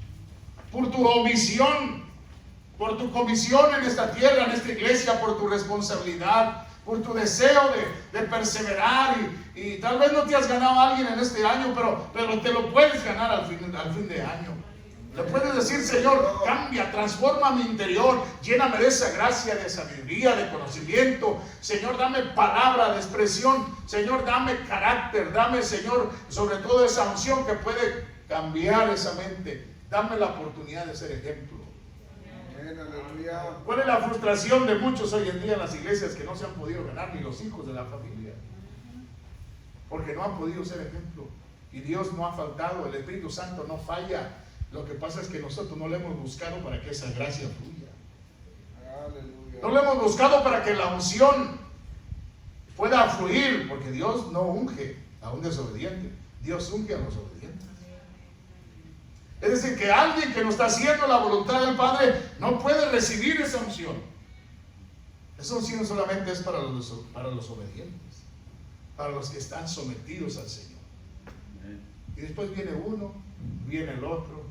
por tu omisión, por tu comisión en esta tierra, en esta iglesia, por tu responsabilidad, por tu deseo de perseverar y tal vez no te has ganado a alguien en este año, pero te lo puedes ganar al fin de año. Le puedes decir, Señor, cambia, transforma mi interior, lléname de esa gracia, de sabiduría, de conocimiento. Señor, dame palabra de expresión. Señor, dame carácter, dame, Señor, sobre todo esa unción que puede cambiar esa mente. Dame la oportunidad de ser ejemplo. ¿Cuál es la frustración de muchos hoy en día en las iglesias que no se han podido ganar ni los hijos de la familia? Porque no han podido ser ejemplo. Y Dios no ha faltado, el Espíritu Santo no falla. Lo que pasa es que nosotros no le hemos buscado para que esa gracia fluya. Aleluya. No le hemos buscado para que la unción pueda fluir, porque Dios no unge a un desobediente, Dios unge a los obedientes. Es decir, que alguien que no está haciendo la voluntad del Padre no puede recibir esa unción. Esa unción solamente es para los obedientes, para los que están sometidos al Señor. Y después viene uno, viene el otro,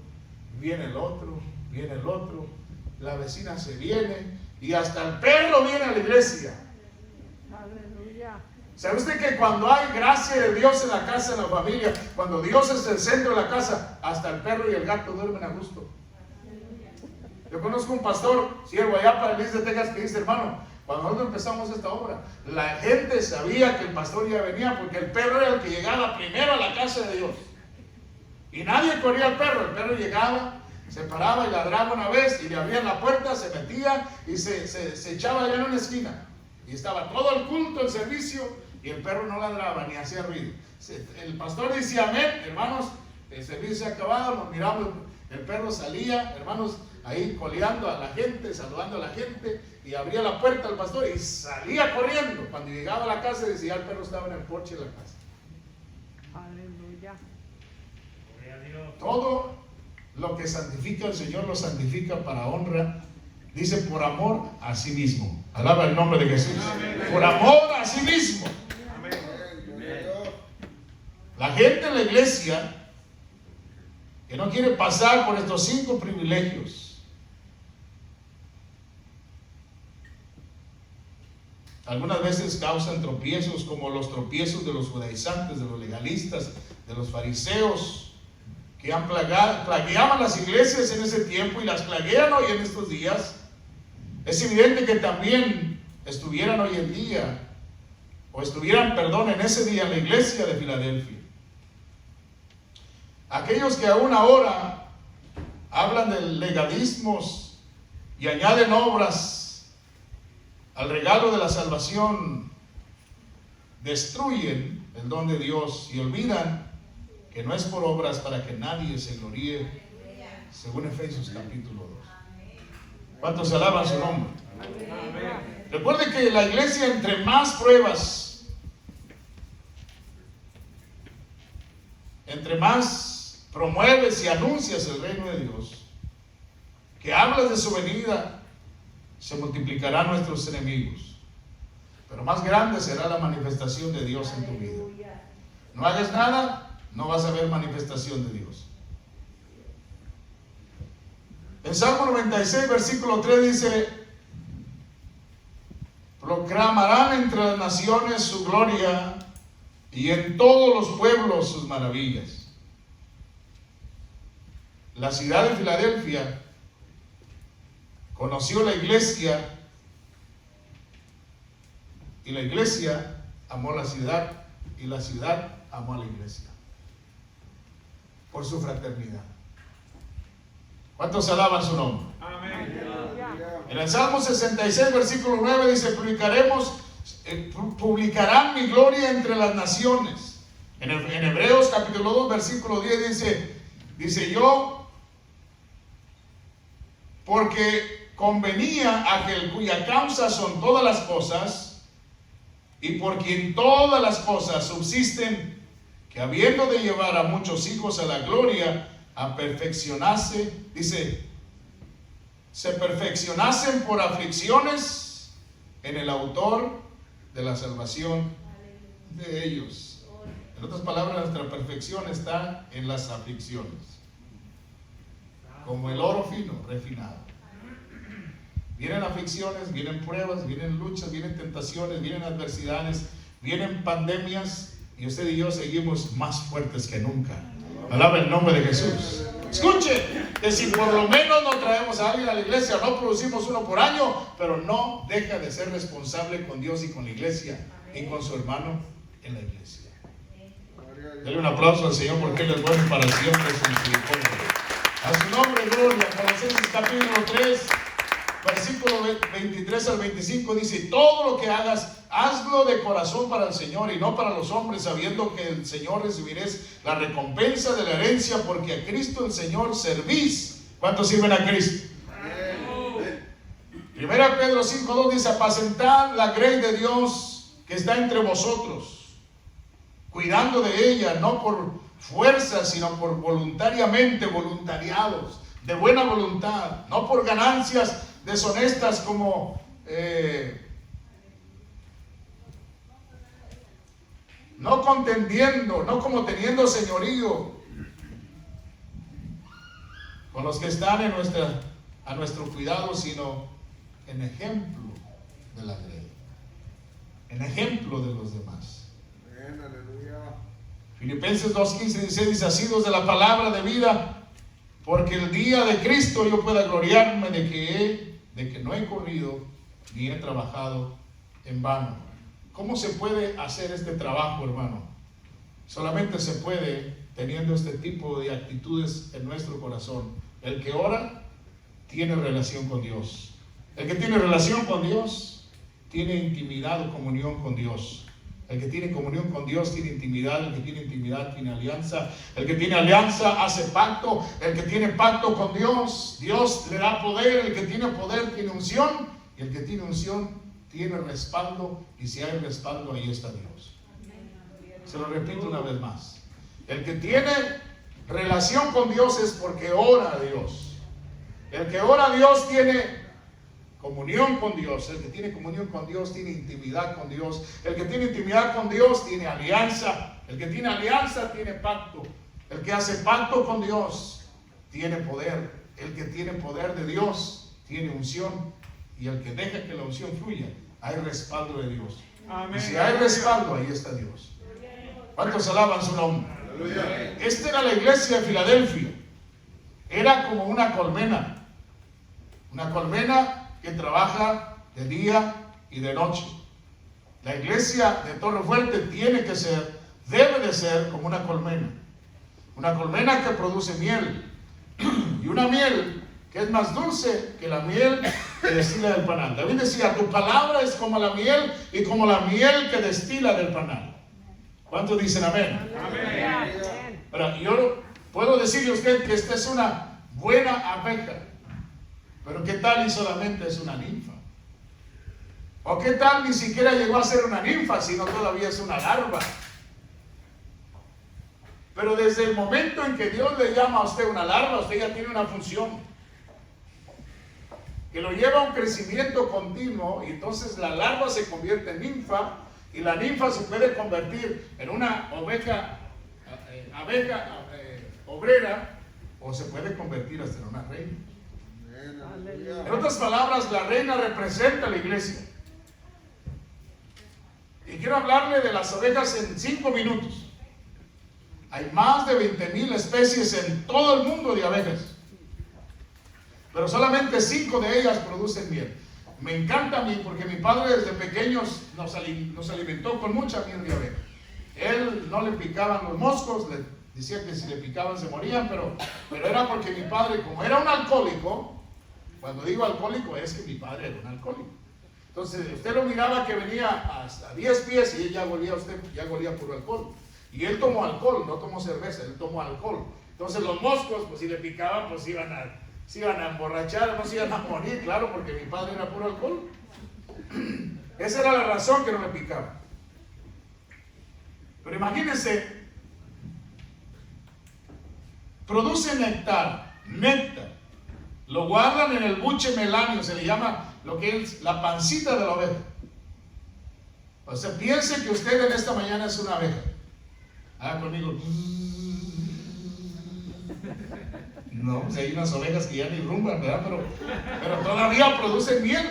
viene el otro, viene el otro, la vecina se viene y hasta el perro viene a la iglesia. Aleluya. ¿Sabe usted que cuando hay gracia de Dios en la casa, en la familia, cuando Dios es el centro de la casa, hasta el perro y el gato duermen a gusto? Yo conozco un pastor, siervo allá para el East de Texas, que dice, hermano, cuando nosotros empezamos esta obra, la gente sabía que el pastor ya venía porque el perro era el que llegaba primero a la casa de Dios. Y nadie corría al perro, el perro llegaba, se paraba y ladraba una vez y le abrían la puerta, se metía y se echaba allá en una esquina. Y estaba todo el culto, el servicio, y el perro no ladraba ni hacía ruido. El pastor decía amén, hermanos, el servicio se ha acabado, nos miramos, el perro salía, hermanos, ahí coleando a la gente, saludando a la gente, y abría la puerta al pastor y salía corriendo. Cuando llegaba a la casa decía el perro estaba en el porche de la casa. Aleluya. Todo lo que santifica el Señor lo santifica para honra, dice, por amor a sí mismo. Alaba el nombre de Jesús. Por amor a sí mismo. La gente en la iglesia que no quiere pasar por estos 5 privilegios, algunas veces causan tropiezos, como los tropiezos de los judaizantes, de los legalistas, de los fariseos, que plagueaban las iglesias en ese tiempo y las plaguean hoy en estos días. Es evidente que también estuvieran hoy en día, o estuvieran, en ese día en la iglesia de Filadelfia. Aquellos que aún ahora hablan de legalismos y añaden obras al regalo de la salvación, destruyen el don de Dios y olvidan que no es por obras para que nadie se gloríe, según Efesios capítulo 2. ¿Cuántos alaban su nombre? Recuerde que la iglesia, entre más pruebas, entre más promueves y anuncias el reino de Dios, que hablas de su venida, se multiplicarán nuestros enemigos, pero más grande será la manifestación de Dios en tu vida. No hagas nada, no vas a ver manifestación de Dios. En Salmo 96, versículo 3 dice: proclamarán entre las naciones su gloria y en todos los pueblos sus maravillas. La ciudad de Filadelfia conoció la iglesia y la iglesia amó la ciudad y la ciudad amó a la iglesia por su fraternidad. ¿Cuántos alaban su nombre? Amén. En el Salmo 66, versículo 9 dice: publicarán mi gloria entre las naciones. En Hebreos capítulo 2, versículo 10 dice yo, porque convenía a aquel cuya causa son todas las cosas, y por quien todas las cosas subsisten, que habiendo de llevar a muchos hijos a la gloria, a perfeccionarse, dice, se perfeccionasen por aflicciones en el autor de la salvación de ellos. En otras palabras, nuestra perfección está en las aflicciones, como el oro fino, refinado. Vienen aflicciones, vienen pruebas, vienen luchas, vienen tentaciones, vienen adversidades, vienen pandemias, y usted y yo seguimos más fuertes que nunca. Alaba el nombre de Jesús. Escuche, que si por lo menos no traemos a alguien a la iglesia, no producimos uno por año, pero no deja de ser responsable con Dios y con la iglesia y con su hermano en la iglesia. Dale un aplauso al Señor, porque Él es bueno para siempre, su misericordia. A su nombre, gloria. Colosenses capítulo 3, versículo 23 al 25 dice: todo lo que hagas, hazlo de corazón para el Señor y no para los hombres, sabiendo que el Señor recibiréis la recompensa de la herencia, porque a Cristo el Señor servís. ¿Cuántos sirven a Cristo? Primera Pedro 5:2 dice: apacentad la grey de Dios que está entre vosotros, cuidando de ella, no por fuerza, sino por voluntariados, de buena voluntad, no por ganancias deshonestas, como no contendiendo, no como teniendo señorío con los que están a nuestro cuidado, sino en ejemplo de la ley, en ejemplo de los demás. Filipenses 2:15 dice: asidos de la palabra de vida, porque el día de Cristo yo pueda gloriarme de que no he corrido ni he trabajado en vano. ¿Cómo se puede hacer este trabajo, hermano? Solamente se puede teniendo este tipo de actitudes en nuestro corazón. El que ora tiene relación con Dios. El que tiene relación con Dios tiene intimidad o comunión con Dios. El que tiene comunión con Dios tiene intimidad, el que tiene intimidad tiene alianza, el que tiene alianza hace pacto, el que tiene pacto con Dios, Dios le da poder, el que tiene poder tiene unción, y el que tiene unción tiene respaldo, y si hay respaldo, ahí está Dios. Se lo repito una vez más. El que tiene relación con Dios es porque ora a Dios. El que ora a Dios tiene comunión con Dios. El que tiene comunión con Dios tiene intimidad con Dios. El que tiene intimidad con Dios tiene alianza. El que tiene alianza tiene pacto. El que hace pacto con Dios tiene poder. El que tiene poder de Dios tiene unción. Y el que deja que la unción fluya, hay respaldo de Dios. Amén. Y si hay respaldo, ahí está Dios. ¿Cuántos alaban su nombre? Aleluya. Esta era la iglesia de Filadelfia. Era como una colmena. Una colmena que trabaja de día y de noche. La iglesia de Torre Fuerte tiene que ser, debe de ser como una colmena. Una colmena que produce miel. Y una miel que es más dulce que la miel que destila del panal. David decía, tu palabra es como la miel y como la miel que destila del panal. ¿Cuántos dicen amén? Amén. Ahora, yo puedo decirle a usted que esta es una buena abeja, pero ¿qué tal y solamente es una ninfa? ¿O qué tal ni siquiera llegó a ser una ninfa, sino todavía es una larva? Pero desde el momento en que Dios le llama a usted una larva, usted ya tiene una función que lo lleva a un crecimiento continuo, y entonces la larva se convierte en ninfa, y la ninfa se puede convertir en una abeja obrera, o se puede convertir hasta en una reina. En otras palabras, la reina representa a la iglesia. Y quiero hablarle de las ovejas en 5 minutos. Hay más de 20,000 especies en todo el mundo de abejas, pero solamente 5 de ellas producen miel. Me encanta a mí porque mi padre desde pequeños nos alimentó con mucha miel de abeja. Él no le picaban los moscos, le decía que si le picaban se morían, pero era porque mi padre, como era un alcohólico, cuando digo alcohólico es que mi padre era un alcohólico. Entonces usted lo miraba que venía hasta 10 pies y él ya golía puro alcohol. Y él tomó alcohol, no tomó cerveza, él tomó alcohol. Entonces los moscos, pues si le picaban, pues se iban a emborrachar, no se iban a morir, claro, porque mi padre era puro alcohol. Esa era la razón que no le picaba. Pero imagínense, produce néctar, lo guardan en el buche melanio, se le llama lo que es la pancita de la oveja. O sea, piense que usted en esta mañana es una abeja. Haga conmigo. No, pues hay unas ovejas que ya ni rumban, ¿verdad? Pero todavía producen miel.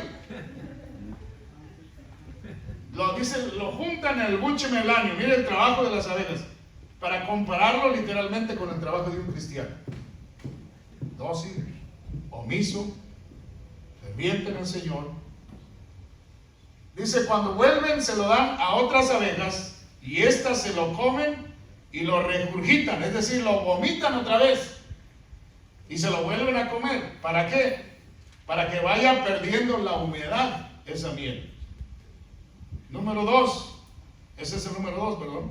Lo juntan en el buche melanio. Mire el trabajo de las abejas, para compararlo literalmente con el trabajo de un cristiano. Dócil, omiso, ferviente en el Señor. Dice, cuando vuelven se lo dan a otras abejas, y éstas se lo comen y lo regurgitan, es decir, lo vomitan otra vez y se lo vuelven a comer. ¿Para qué? Para que vaya perdiendo la humedad esa miel. Número 2, ese es el número 2, perdón.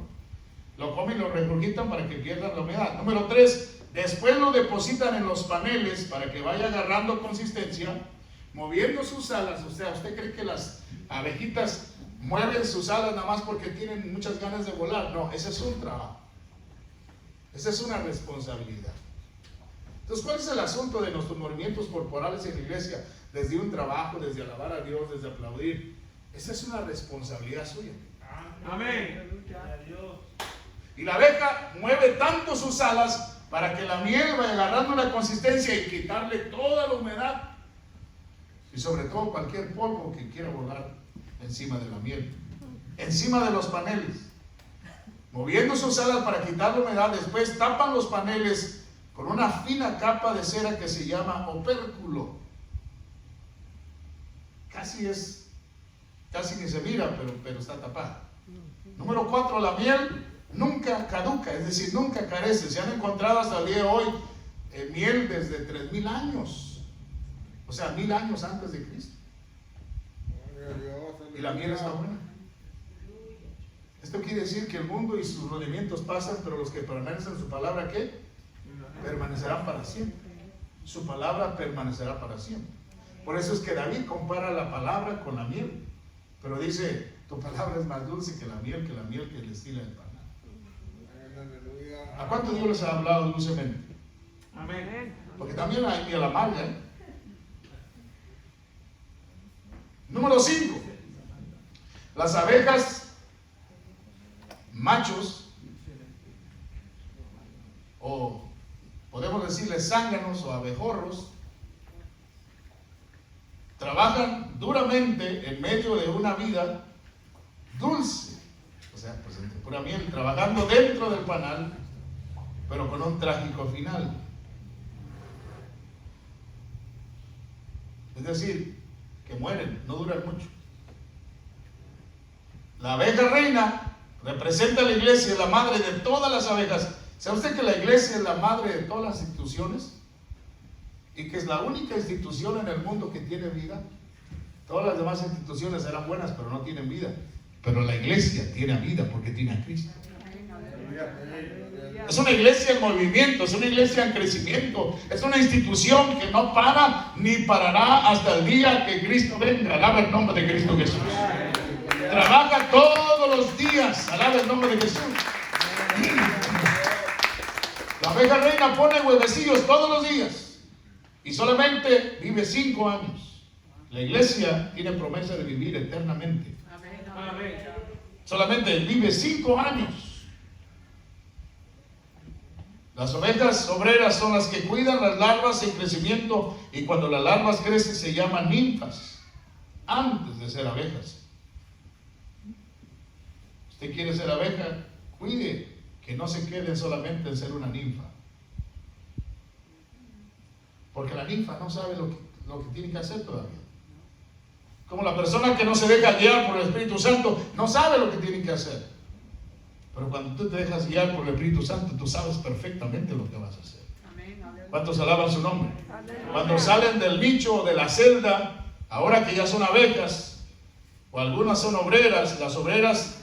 Lo comen y lo regurgitan para que pierdan la humedad. Número 3, después lo depositan en los paneles para que vaya agarrando consistencia, moviendo sus alas. O sea, ¿usted cree que las abejitas mueven sus alas nada más porque tienen muchas ganas de volar? No, ese es un trabajo. Esa es una responsabilidad. Entonces, ¿cuál es el asunto de nuestros movimientos corporales en la iglesia? Desde un trabajo, desde alabar a Dios, desde aplaudir. Esa es una responsabilidad suya. Amén. Y la abeja mueve tanto sus alas para que la miel vaya agarrando la consistencia y quitarle toda la humedad. Y sobre todo cualquier polvo que quiera volar encima de la miel. Encima de los paneles. Moviendo sus alas para quitar la humedad. Después tapan los paneles con una fina capa de cera que se llama opérculo. Casi ni se mira, pero está tapada. Número 4, la miel nunca caduca, es decir, nunca carece. Se han encontrado hasta el día de hoy miel desde 3,000 años. O sea, 1,000 años antes de Cristo. Y la miel está buena. Esto quiere decir que el mundo y sus rendimientos pasan, pero los que permanecen en su palabra, ¿qué? Permanecerán para siempre. Su palabra permanecerá para siempre. Por eso es que David compara la palabra con la miel. Pero dice, tu palabra es más dulce que la miel que destila el panal. ¿A cuántos Dios les ha hablado dulcemente? Amén. Porque también hay miel amarga, ¿eh? Número 5. Las abejas machos, o podemos decirles zánganos o abejorros, trabajan duramente en medio de una vida dulce, o sea, pues entre pura miel, trabajando dentro del panal, pero con un trágico final. Es decir, que mueren, no duran mucho. La abeja reina representa a la iglesia, es la madre de todas las abejas. ¿Sabe usted que la iglesia es la madre de todas las instituciones? Y que es la única institución en el mundo que tiene vida. Todas las demás instituciones serán buenas, pero no tienen vida. Pero la iglesia tiene vida porque tiene a Cristo. Es una iglesia en movimiento, es una iglesia en crecimiento, es una institución que no para ni parará hasta el día que Cristo venga. Alaba el nombre de Cristo Jesús. Trabaja todos los días. Alaba el nombre de Jesús. La abeja reina pone huevecillos todos los días y solamente vive 5 años. La iglesia tiene promesa de vivir eternamente. Amén. Solamente vive 5 años. Las ovejas obreras son las que cuidan las larvas en crecimiento, y cuando las larvas crecen se llaman ninfas antes de ser abejas. Usted quiere ser abeja, cuide que no se quede solamente en ser una ninfa, porque la ninfa no sabe lo que tiene que hacer todavía. Como la persona que no se deja guiar por el Espíritu Santo no sabe lo que tiene que hacer. Pero cuando tú te dejas guiar por el Espíritu Santo, tú sabes perfectamente lo que vas a hacer. ¿Cuántos alaban su nombre? Cuando salen del nicho o de la celda, ahora que ya son abejas, o algunas son obreras, las obreras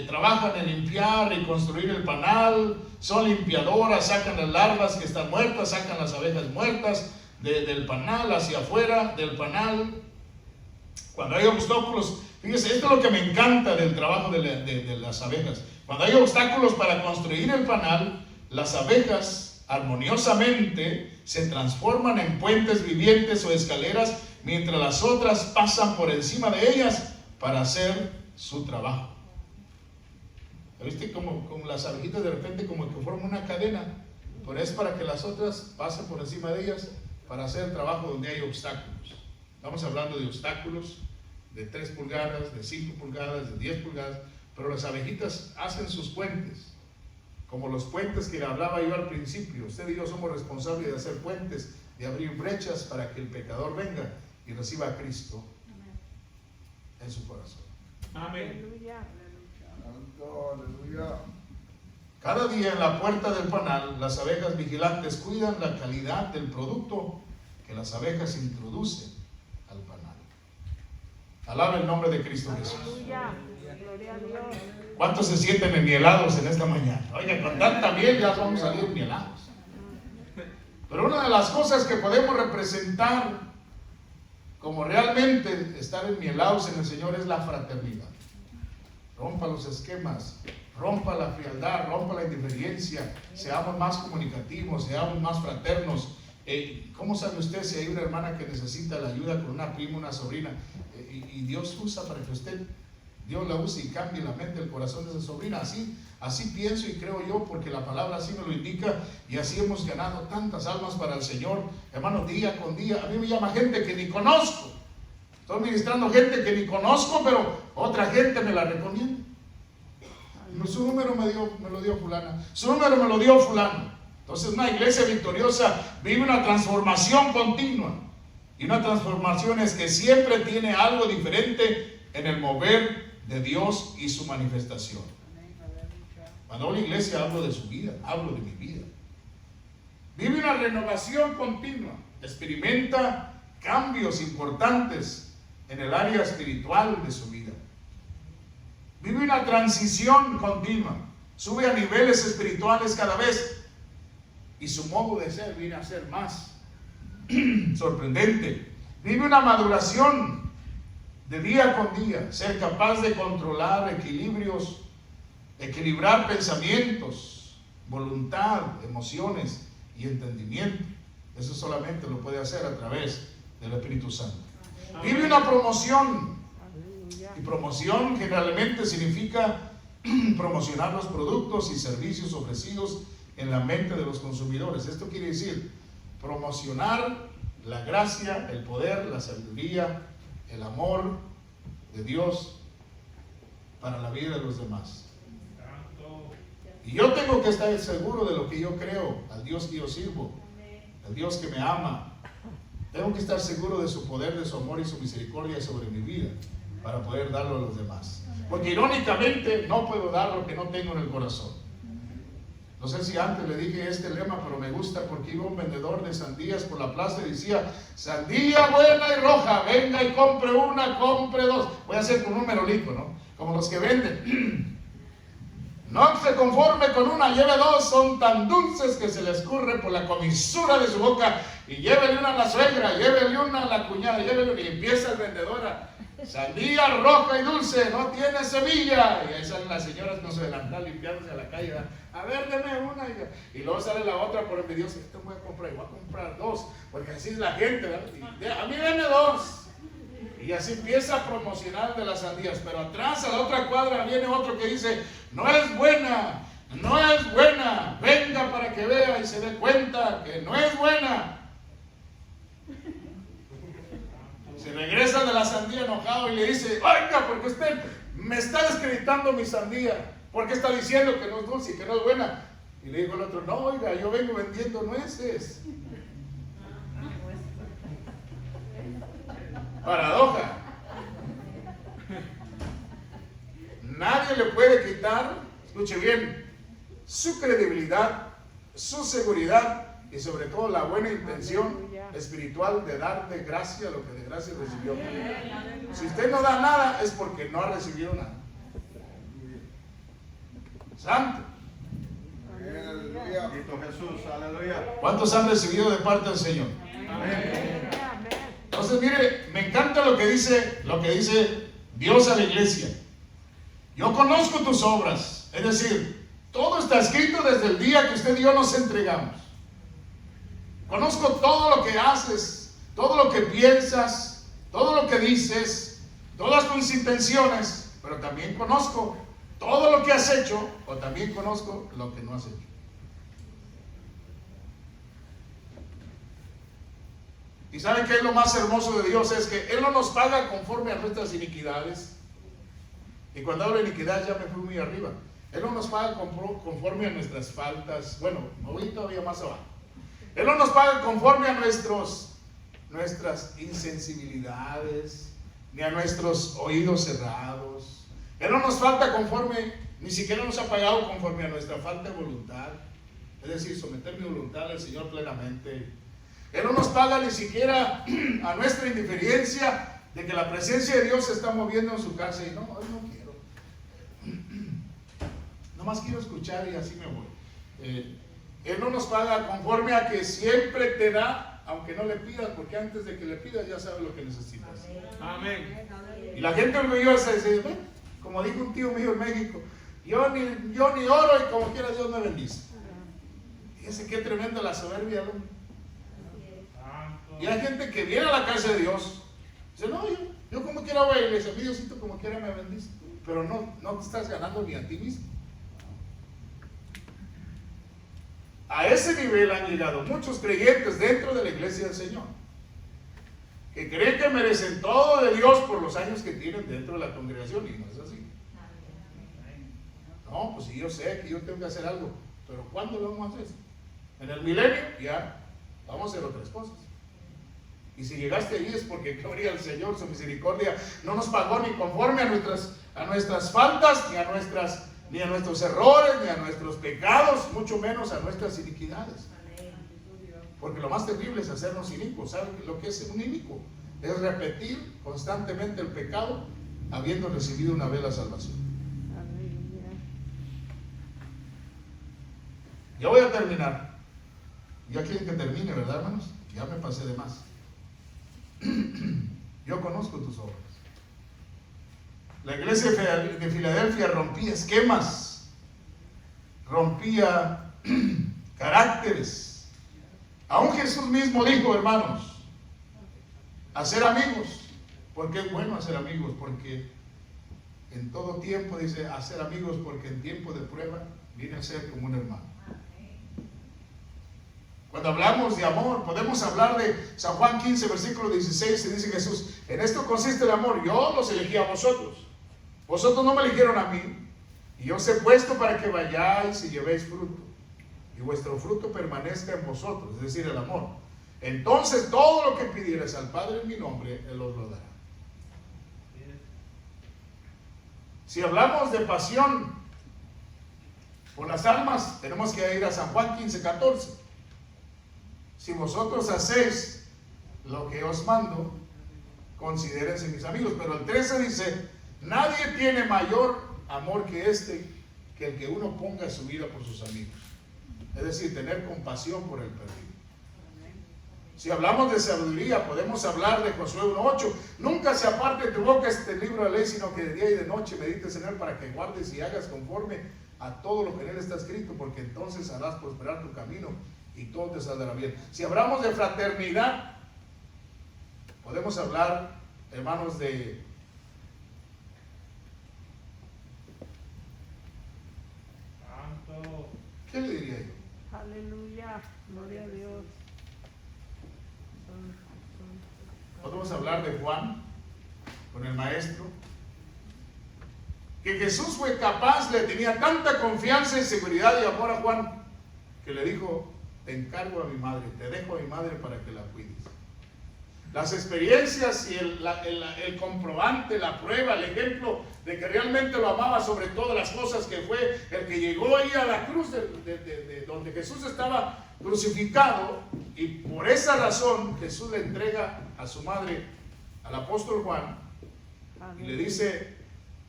trabajan en limpiar y construir el panal, son limpiadoras, sacan las larvas que están muertas, sacan las abejas muertas del panal hacia afuera del panal. Cuando hay obstáculos, fíjese, esto es lo que me encanta del trabajo de las abejas. Cuando hay obstáculos para construir el panal, las abejas armoniosamente se transforman en puentes vivientes o escaleras, mientras las otras pasan por encima de ellas para hacer su trabajo. ¿Viste? Como las abejitas de repente como que forman una cadena, pero es para que las otras pasen por encima de ellas para hacer el trabajo donde hay obstáculos. Estamos hablando de obstáculos de 3 pulgadas, de 5 pulgadas, de 10 pulgadas, pero las abejitas hacen sus puentes, como los puentes que hablaba yo al principio. Usted y yo somos responsables de hacer puentes, de abrir brechas para que el pecador venga y reciba a Cristo en su corazón. Amén. Cada día en la puerta del panal, las abejas vigilantes cuidan la calidad del producto que las abejas introducen al panal. Alaba el nombre de Cristo Jesús. ¿Cuántos se sienten enmielados en esta mañana? Oiga, con tanta miel ya vamos a salir enmielados. Pero una de las cosas que podemos representar como realmente estar enmielados en el Señor es la fraternidad. Rompa los esquemas, rompa la frialdad, rompa la indiferencia, seamos más comunicativos, seamos más fraternos. ¿Cómo sabe usted si hay una hermana que necesita la ayuda con una prima, una sobrina? Y Dios usa para que Dios la use y cambie la mente, el corazón de esa sobrina. Así pienso y creo yo, porque la palabra así me lo indica, y así hemos ganado tantas almas para el Señor, hermano, día con día. A mí me llama gente que ni conozco. Estoy ministrando gente que ni conozco, pero otra gente me la recomienda. Su número me lo dio fulana, su número me lo dio fulano. Entonces una iglesia victoriosa vive una transformación continua, y una transformación es que siempre tiene algo diferente en el mover de Dios y su manifestación. Cuando hablo de iglesia hablo de su vida, hablo de mi vida. Vive una renovación continua, experimenta cambios importantes en el área espiritual de su vida. Vive una transición continua. Sube a niveles espirituales cada vez. Y su modo de ser viene a ser más sorprendente. Vive una maduración de día con día. Ser capaz de controlar equilibrios, equilibrar pensamientos, voluntad, emociones y entendimiento. Eso solamente lo puede hacer a través del Espíritu Santo. Vive una promoción. Y promoción generalmente significa promocionar los productos y servicios ofrecidos en la mente de los consumidores. Esto quiere decir promocionar la gracia, el poder, la sabiduría, el amor de Dios para la vida de los demás. Y yo tengo que estar seguro de lo que yo creo, al Dios que yo sirvo, al Dios que me ama. Tengo que estar seguro de su poder, de su amor y su misericordia sobre mi vida para poder darlo a los demás. Porque irónicamente no puedo dar lo que no tengo en el corazón. No sé si antes le dije este lema, pero me gusta porque iba un vendedor de sandías por la plaza y decía: sandía buena y roja, venga y compre una, compre dos. Voy a hacer como un merolico, ¿no? Como los que venden. No se conforme con una, lleve dos, son tan dulces que se le escurre por la comisura de su boca. Y llévele una a la suegra, llévele una a la cuñada, llévele una. Y empieza el vendedor a: sandía roja y dulce, no tiene semilla. Y ahí salen las señoras con su delantal limpiándose a la calle. A ver, deme una. Y luego sale la otra por envidiosa: esto voy a comprar dos, porque así es la gente, ¿verdad? Y, a mí deme dos. Y así empieza a promocionar de las sandías. Pero atrás, a la otra cuadra, viene otro que dice: no es buena, no es buena, venga para que vea y se dé cuenta que no es buena. Se regresa de la sandía enojado y le dice: oiga, porque usted me está descreditando mi sandía, porque está diciendo que no es dulce y que no es buena. Y le dijo el otro: no, oiga, yo vengo vendiendo nueces. Paradoja. Nadie le puede quitar, escuche bien, su credibilidad, su seguridad y sobre todo la buena intención espiritual de dar de gracia lo que de gracia recibió. Si usted no da nada es porque no ha recibido nada. Santo. Cristo Jesús, aleluya. ¿Cuántos han recibido de parte del Señor? Amén. Entonces, mire, me encanta lo que dice Dios a la iglesia. Yo conozco tus obras, es decir, todo está escrito desde el día que usted y yo nos entregamos. Conozco todo lo que haces, todo lo que piensas, todo lo que dices, todas tus intenciones, pero también conozco todo lo que has hecho, o también conozco lo que no has hecho. ¿Y saben qué es lo más hermoso de Dios? Es que Él no nos paga conforme a nuestras iniquidades. Y cuando hablo de iniquidad ya me fui muy arriba. Él no nos paga conforme a nuestras faltas. Bueno, me voy todavía más abajo. Él no nos paga conforme a nuestras insensibilidades, ni a nuestros oídos cerrados. Él no nos falta conforme, ni siquiera nos ha pagado conforme a nuestra falta de voluntad. Es decir, someter mi voluntad al Señor plenamente. Él no nos paga ni siquiera a nuestra indiferencia de que la presencia de Dios se está moviendo en su casa y no, hoy no quiero. Nomás quiero escuchar y así me voy. Él no nos paga conforme a que siempre te da, aunque no le pidas, porque antes de que le pidas ya sabe lo que necesitas. Amén. Y la gente orgullosa dice: como dijo un tío mío en México, yo ni oro y como quiera Dios me bendice. Fíjense qué tremenda la soberbia, ¿no? Y hay gente que viene a la casa de Dios, dice: no, yo como quiera voy a la iglesia, mi Diosito como quiera me bendice, pero no te estás ganando ni a ti mismo. A ese nivel han llegado muchos creyentes dentro de la iglesia del Señor, que creen que merecen todo de Dios por los años que tienen dentro de la congregación, y no es así. No, pues si yo sé que yo tengo que hacer algo, pero ¿cuándo lo vamos a hacer? En el milenio ya vamos a hacer otras cosas. Y si llegaste ahí es porque, gloria al Señor, su misericordia no nos pagó ni conforme a nuestras faltas, ni a nuestros errores, ni a nuestros pecados, mucho menos a nuestras iniquidades. Porque lo más terrible es hacernos inicuos. ¿Saben lo que es un inicuo? Es repetir constantemente el pecado habiendo recibido una vez la salvación. Ya voy a terminar. Ya quieren que termine, ¿verdad, hermanos? Ya me pasé de más. Yo conozco tus obras. La iglesia de Filadelfia rompía esquemas, rompía caracteres. Aún Jesús mismo dijo, hermanos, hacer amigos. ¿Por qué es bueno hacer amigos? Porque en todo tiempo dice hacer amigos, porque en tiempo de prueba viene a ser como un hermano. Cuando hablamos de amor, podemos hablar de San Juan 15, versículo 16, y dice Jesús, en esto consiste el amor, yo los elegí a vosotros. Vosotros no me eligieron a mí, y yo os he puesto para que vayáis y llevéis fruto, y vuestro fruto permanezca en vosotros, es decir, el amor. Entonces todo lo que pidierais al Padre en mi nombre, Él os lo dará. Si hablamos de pasión por las almas, tenemos que ir a San Juan 15, 14. Si vosotros hacéis lo que os mando, considérense mis amigos. Pero el 13 dice, nadie tiene mayor amor que este, que el que uno ponga su vida por sus amigos. Es decir, tener compasión por el perdido. Si hablamos de sabiduría, podemos hablar de Josué 1:8. Nunca se aparte de tu boca este libro de ley, sino que de día y de noche medites en él para que guardes y hagas conforme a todo lo que en él está escrito, porque entonces harás prosperar tu camino y todo te saldrá bien. Si hablamos de fraternidad, podemos hablar, hermanos, de ¿qué le diría yo? Aleluya. Gloria a Dios. Podemos hablar de Juan con el maestro, que Jesús fue capaz, le tenía tanta confianza y seguridad y amor a Juan, que le dijo, te encargo a mi madre, te dejo a mi madre para que la cuides. Las experiencias y el comprobante, la prueba, el ejemplo de que realmente lo amaba sobre todas las cosas, que fue el que llegó ahí a la cruz de donde Jesús estaba crucificado, y por esa razón Jesús le entrega a su madre, al apóstol Juan, y le dice,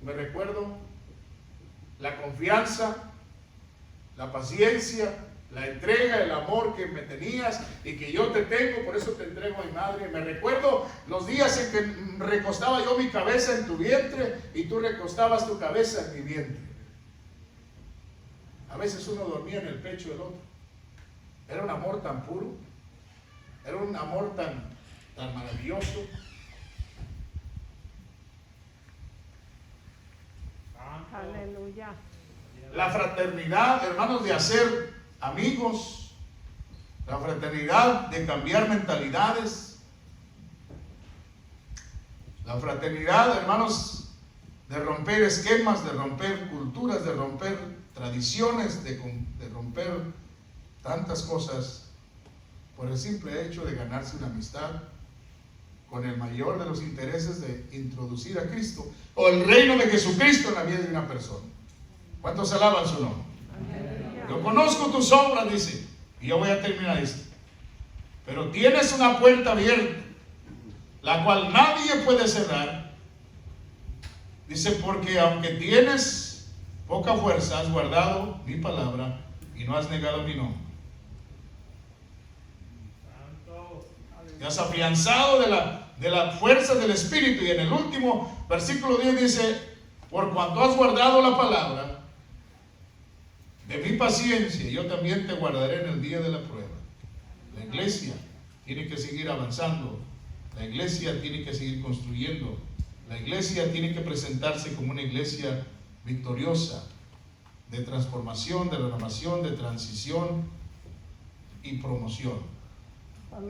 me recuerdo la confianza, la paciencia, la entrega, el amor que me tenías y que yo te tengo, por eso te entrego a mi madre. Me recuerdo los días en que recostaba yo mi cabeza en tu vientre y tú recostabas tu cabeza en mi vientre. A veces uno dormía en el pecho del otro. Era un amor tan puro, era un amor tan maravilloso. Aleluya. La fraternidad, hermanos, de hacer amigos, la fraternidad de cambiar mentalidades, la fraternidad, hermanos, de romper esquemas, de romper culturas, de romper tradiciones, de romper tantas cosas por el simple hecho de ganarse una amistad con el mayor de los intereses de introducir a Cristo o el reino de Jesucristo en la vida de una persona. ¿Cuántos alaban su nombre? Yo conozco tus obras, dice, y yo voy a terminar esto. Pero tienes una puerta abierta, la cual nadie puede cerrar. Dice, porque aunque tienes poca fuerza, has guardado mi palabra y no has negado mi nombre. Te has afianzado de la fuerza del Espíritu. Y en el último versículo 10 dice, por cuanto has guardado la palabra de mi paciencia, yo también te guardaré en el día de la prueba. La iglesia tiene que seguir avanzando. La iglesia tiene que seguir construyendo. La iglesia tiene que presentarse como una iglesia victoriosa, de transformación, de renovación, de transición y promoción.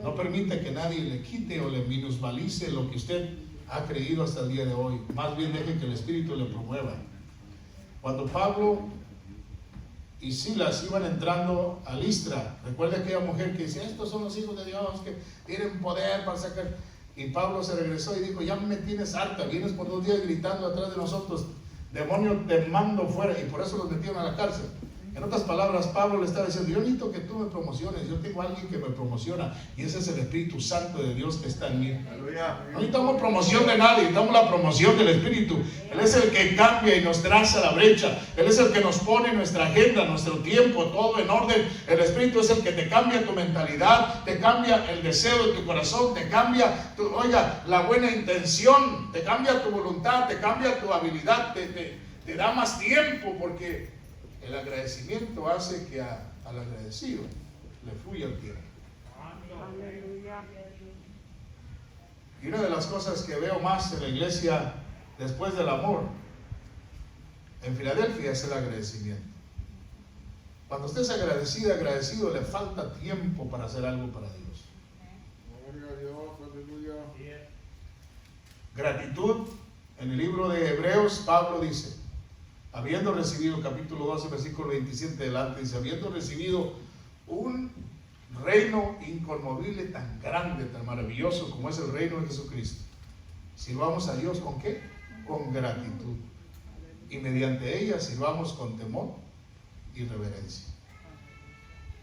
No permita que nadie le quite o le minusvalice lo que usted ha creído hasta el día de hoy. Más bien deje que el Espíritu le promueva. Cuando Pablo y Silas iban entrando a Listra, recuerda aquella mujer que dice, estos son los hijos de Dios que tienen poder para sacar. Y Pablo se regresó y dijo, ya me tienes harta, vienes por 2 días gritando atrás de nosotros, demonio, te mando fuera. Y por eso los metieron a la cárcel. En otras palabras, Pablo le está diciendo, yo necesito que tú me promociones, yo tengo a alguien que me promociona, y ese es el Espíritu Santo de Dios que está en mí. No necesitamos promoción de nadie, necesitamos la promoción del Espíritu. Él es el que cambia y nos traza la brecha. Él es el que nos pone nuestra agenda, nuestro tiempo, todo en orden. El Espíritu es el que te cambia tu mentalidad, te cambia el deseo de tu corazón, te cambia, la buena intención, te cambia tu voluntad, te cambia tu habilidad, te da más tiempo, porque el agradecimiento hace que al agradecido le fluya el tiempo. Aleluya. Y una de las cosas que veo más en la iglesia después del amor en Filadelfia es el agradecimiento. Cuando usted es agradecido, le falta tiempo para hacer algo para Dios. Gloria a Dios, aleluya. Gratitud, en el libro de Hebreos, Pablo dice, habiendo recibido, capítulo 12, versículo 27 adelante, dice, habiendo recibido un reino inconmovible tan grande, tan maravilloso como es el reino de Jesucristo, sirvamos a Dios ¿con qué? Con gratitud, y mediante ella sirvamos con temor y reverencia.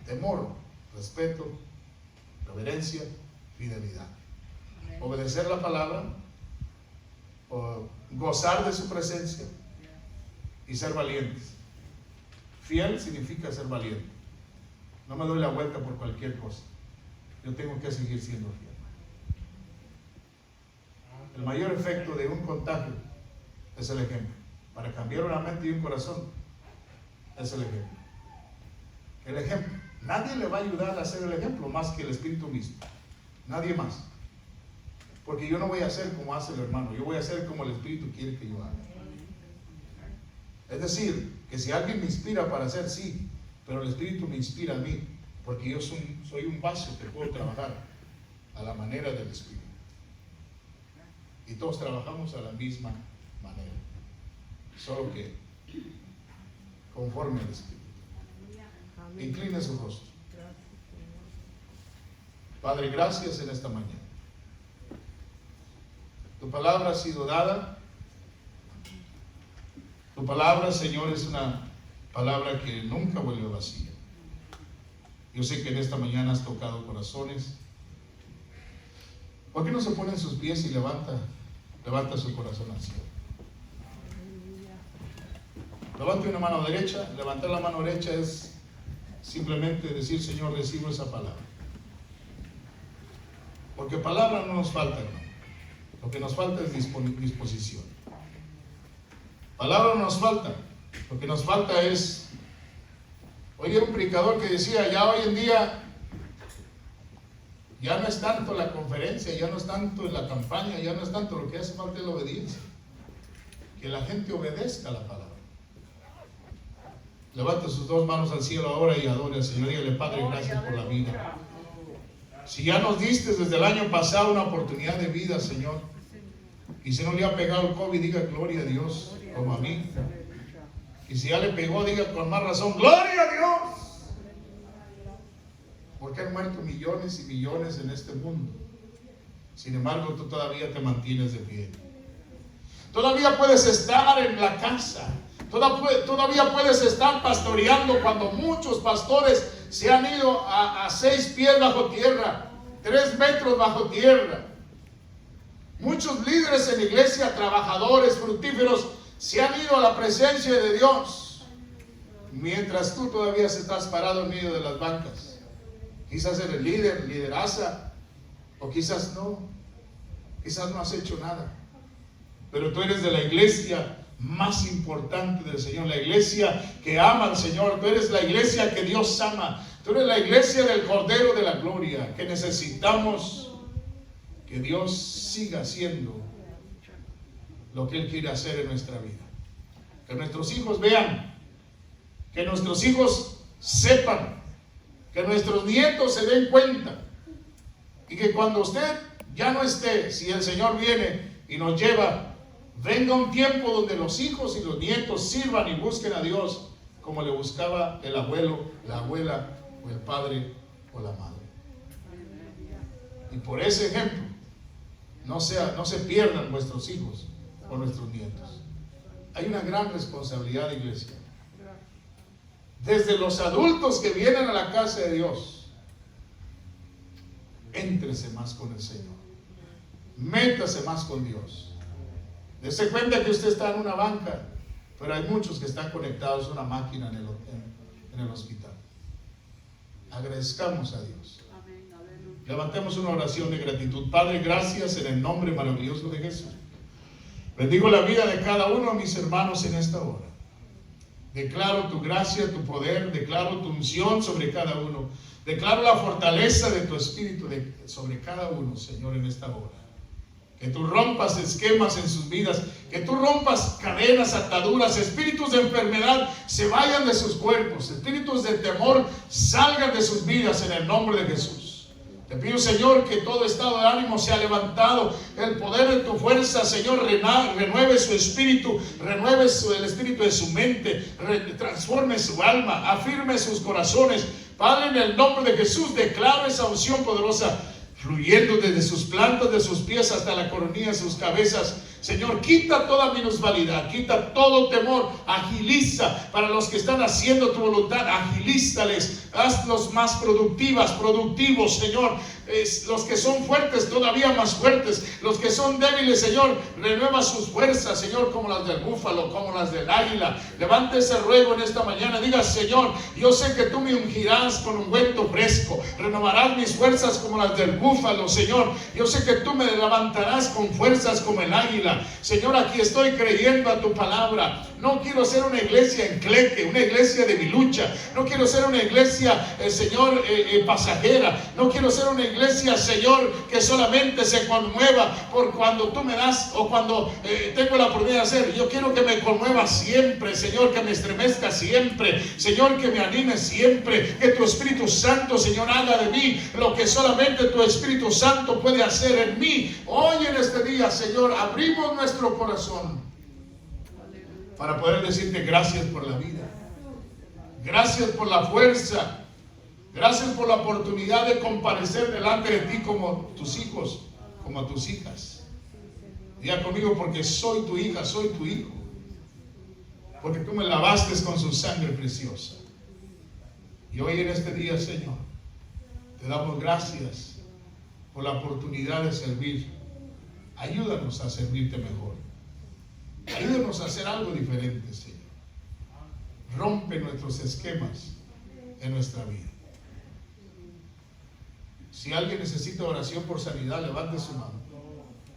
Temor, respeto, reverencia, fidelidad. Obedecer la palabra, gozar de su presencia y ser valientes. Fiel significa ser valiente. No me doy la vuelta por cualquier cosa. Yo tengo que seguir siendo fiel. El mayor efecto de un contagio es el ejemplo. Para cambiar una mente y un corazón es el ejemplo. El ejemplo. Nadie le va a ayudar a hacer el ejemplo más que el Espíritu mismo. Nadie más. Porque yo no voy a hacer como hace el hermano. Yo voy a hacer como el Espíritu quiere que yo haga. Es decir, que si alguien me inspira para hacer, sí, pero el Espíritu me inspira a mí, porque yo soy un vaso que puedo trabajar a la manera del Espíritu. Y todos trabajamos a la misma manera, solo que conforme al Espíritu. Incline su rostro. Padre, gracias en esta mañana. Tu palabra ha sido dada. Tu palabra, Señor, es una palabra que nunca vuelve vacía. Yo sé que en esta mañana has tocado corazones. ¿Por qué no se pone en sus pies y levanta su corazón al cielo? Levante una mano derecha. Levantar la mano derecha es simplemente decir, Señor, recibo esa palabra. Porque palabra no nos falta, hermano. Lo que nos falta es disposición. Palabra no nos falta. Lo que nos falta es... Oye, un predicador que decía, ya hoy en día ya no es tanto la conferencia, ya no es tanto la campaña, ya no es tanto, lo que hace falta es la obediencia. Que la gente obedezca la palabra. Levante sus dos manos al cielo ahora y adore al Señor. Dígale, Padre, gracias por la vida. Si ya nos diste desde el año pasado una oportunidad de vida, Señor, y si no le ha pegado el COVID, diga gloria a Dios, como a mí. Y si ya le pegó, diga con más razón, gloria a Dios. Porque han muerto millones y millones en este mundo. Sin embargo, tú todavía te mantienes de pie. Todavía puedes estar en la casa. Todavía puedes estar pastoreando cuando muchos pastores se han ido a 6 pies bajo tierra, 3 metros bajo tierra. Muchos líderes en la iglesia, trabajadores, fructíferos, se han ido a la presencia de Dios, mientras tú todavía estás parado en medio de las bancas. Quizás eres líder, lideraza, o quizás no has hecho nada, pero tú eres de la iglesia más importante del Señor, la iglesia que ama al Señor. Tú eres la iglesia que Dios ama, tú eres la iglesia del Cordero de la Gloria, que necesitamos que Dios siga haciendo lo que Él quiere hacer en nuestra vida. Que nuestros hijos vean, que nuestros hijos sepan, que nuestros nietos se den cuenta, y que cuando usted ya no esté, si el Señor viene y nos lleva, venga un tiempo donde los hijos y los nietos sirvan y busquen a Dios como le buscaba el abuelo, la abuela, o el padre o la madre. Y por ese ejemplo, no se pierdan vuestros hijos o nuestros nietos. Hay una gran responsabilidad, iglesia. desde los adultos que vienen a la casa de Dios, éntrese más con el Señor, métase más con Dios. Dese cuenta que usted está en una banca, pero hay muchos que están conectados a una máquina en el hospital. Agradezcamos a Dios. Levantemos una oración de gratitud. Padre, gracias en el nombre maravilloso de Jesús. Bendigo la vida de cada uno de mis hermanos en esta hora. Declaro tu gracia, tu poder, declaro tu unción sobre cada uno. Declaro la fortaleza de tu espíritu sobre cada uno, Señor, en esta hora. Que tú rompas esquemas en sus vidas, que tú rompas cadenas, ataduras, espíritus de enfermedad se vayan de sus cuerpos, espíritus de temor salgan de sus vidas en el nombre de Jesús. Te pido, Señor, que todo estado de ánimo sea levantado, el poder de tu fuerza, Señor, renueve su espíritu, renueve el espíritu de su mente, transforme su alma, afirme sus corazones. Padre, en el nombre de Jesús, declaro esa unción poderosa fluyendo desde sus plantas de sus pies hasta la coronilla de sus cabezas. Señor, quita toda minusvalidad, quita todo temor, agiliza para los que están haciendo tu voluntad, agilízales, hazlos más productivos, Señor. Los que son fuertes, todavía más fuertes. Los que son débiles, Señor, renueva sus fuerzas, Señor, como las del búfalo, como las del águila. Levante ese ruego en esta mañana. Diga, Señor, yo sé que tú me ungirás con ungüento fresco, renovarás mis fuerzas como las del búfalo, Señor. Yo sé que tú me levantarás con fuerzas como el águila. Señor, aquí estoy creyendo a tu palabra. No quiero ser una iglesia encleque, una iglesia de bilucha. No quiero ser una iglesia, Señor, pasajera. No quiero ser una iglesia, Señor, que solamente se conmueva por cuando tú me das o cuando tengo la oportunidad de hacer. Yo quiero que me conmueva siempre, Señor, que me estremezca siempre, Señor, que me anime siempre, que tu Espíritu Santo, Señor, haga de mí lo que solamente tu Espíritu Santo puede hacer en mí. Hoy en este día, Señor, abrimos nuestro corazón para poder decirte gracias por la vida, gracias por la fuerza, gracias por la oportunidad de comparecer delante de ti como tus hijos, como tus hijas. Diga conmigo, porque soy tu hija, soy tu hijo, porque tú me lavaste con su sangre preciosa. Y hoy en este día, Señor, te damos gracias por la oportunidad de servir. Ayúdanos a servirte mejor. Ayúdanos a hacer algo diferente, Señor. Rompe nuestros esquemas en nuestra vida. Si alguien necesita oración por sanidad, levante su mano.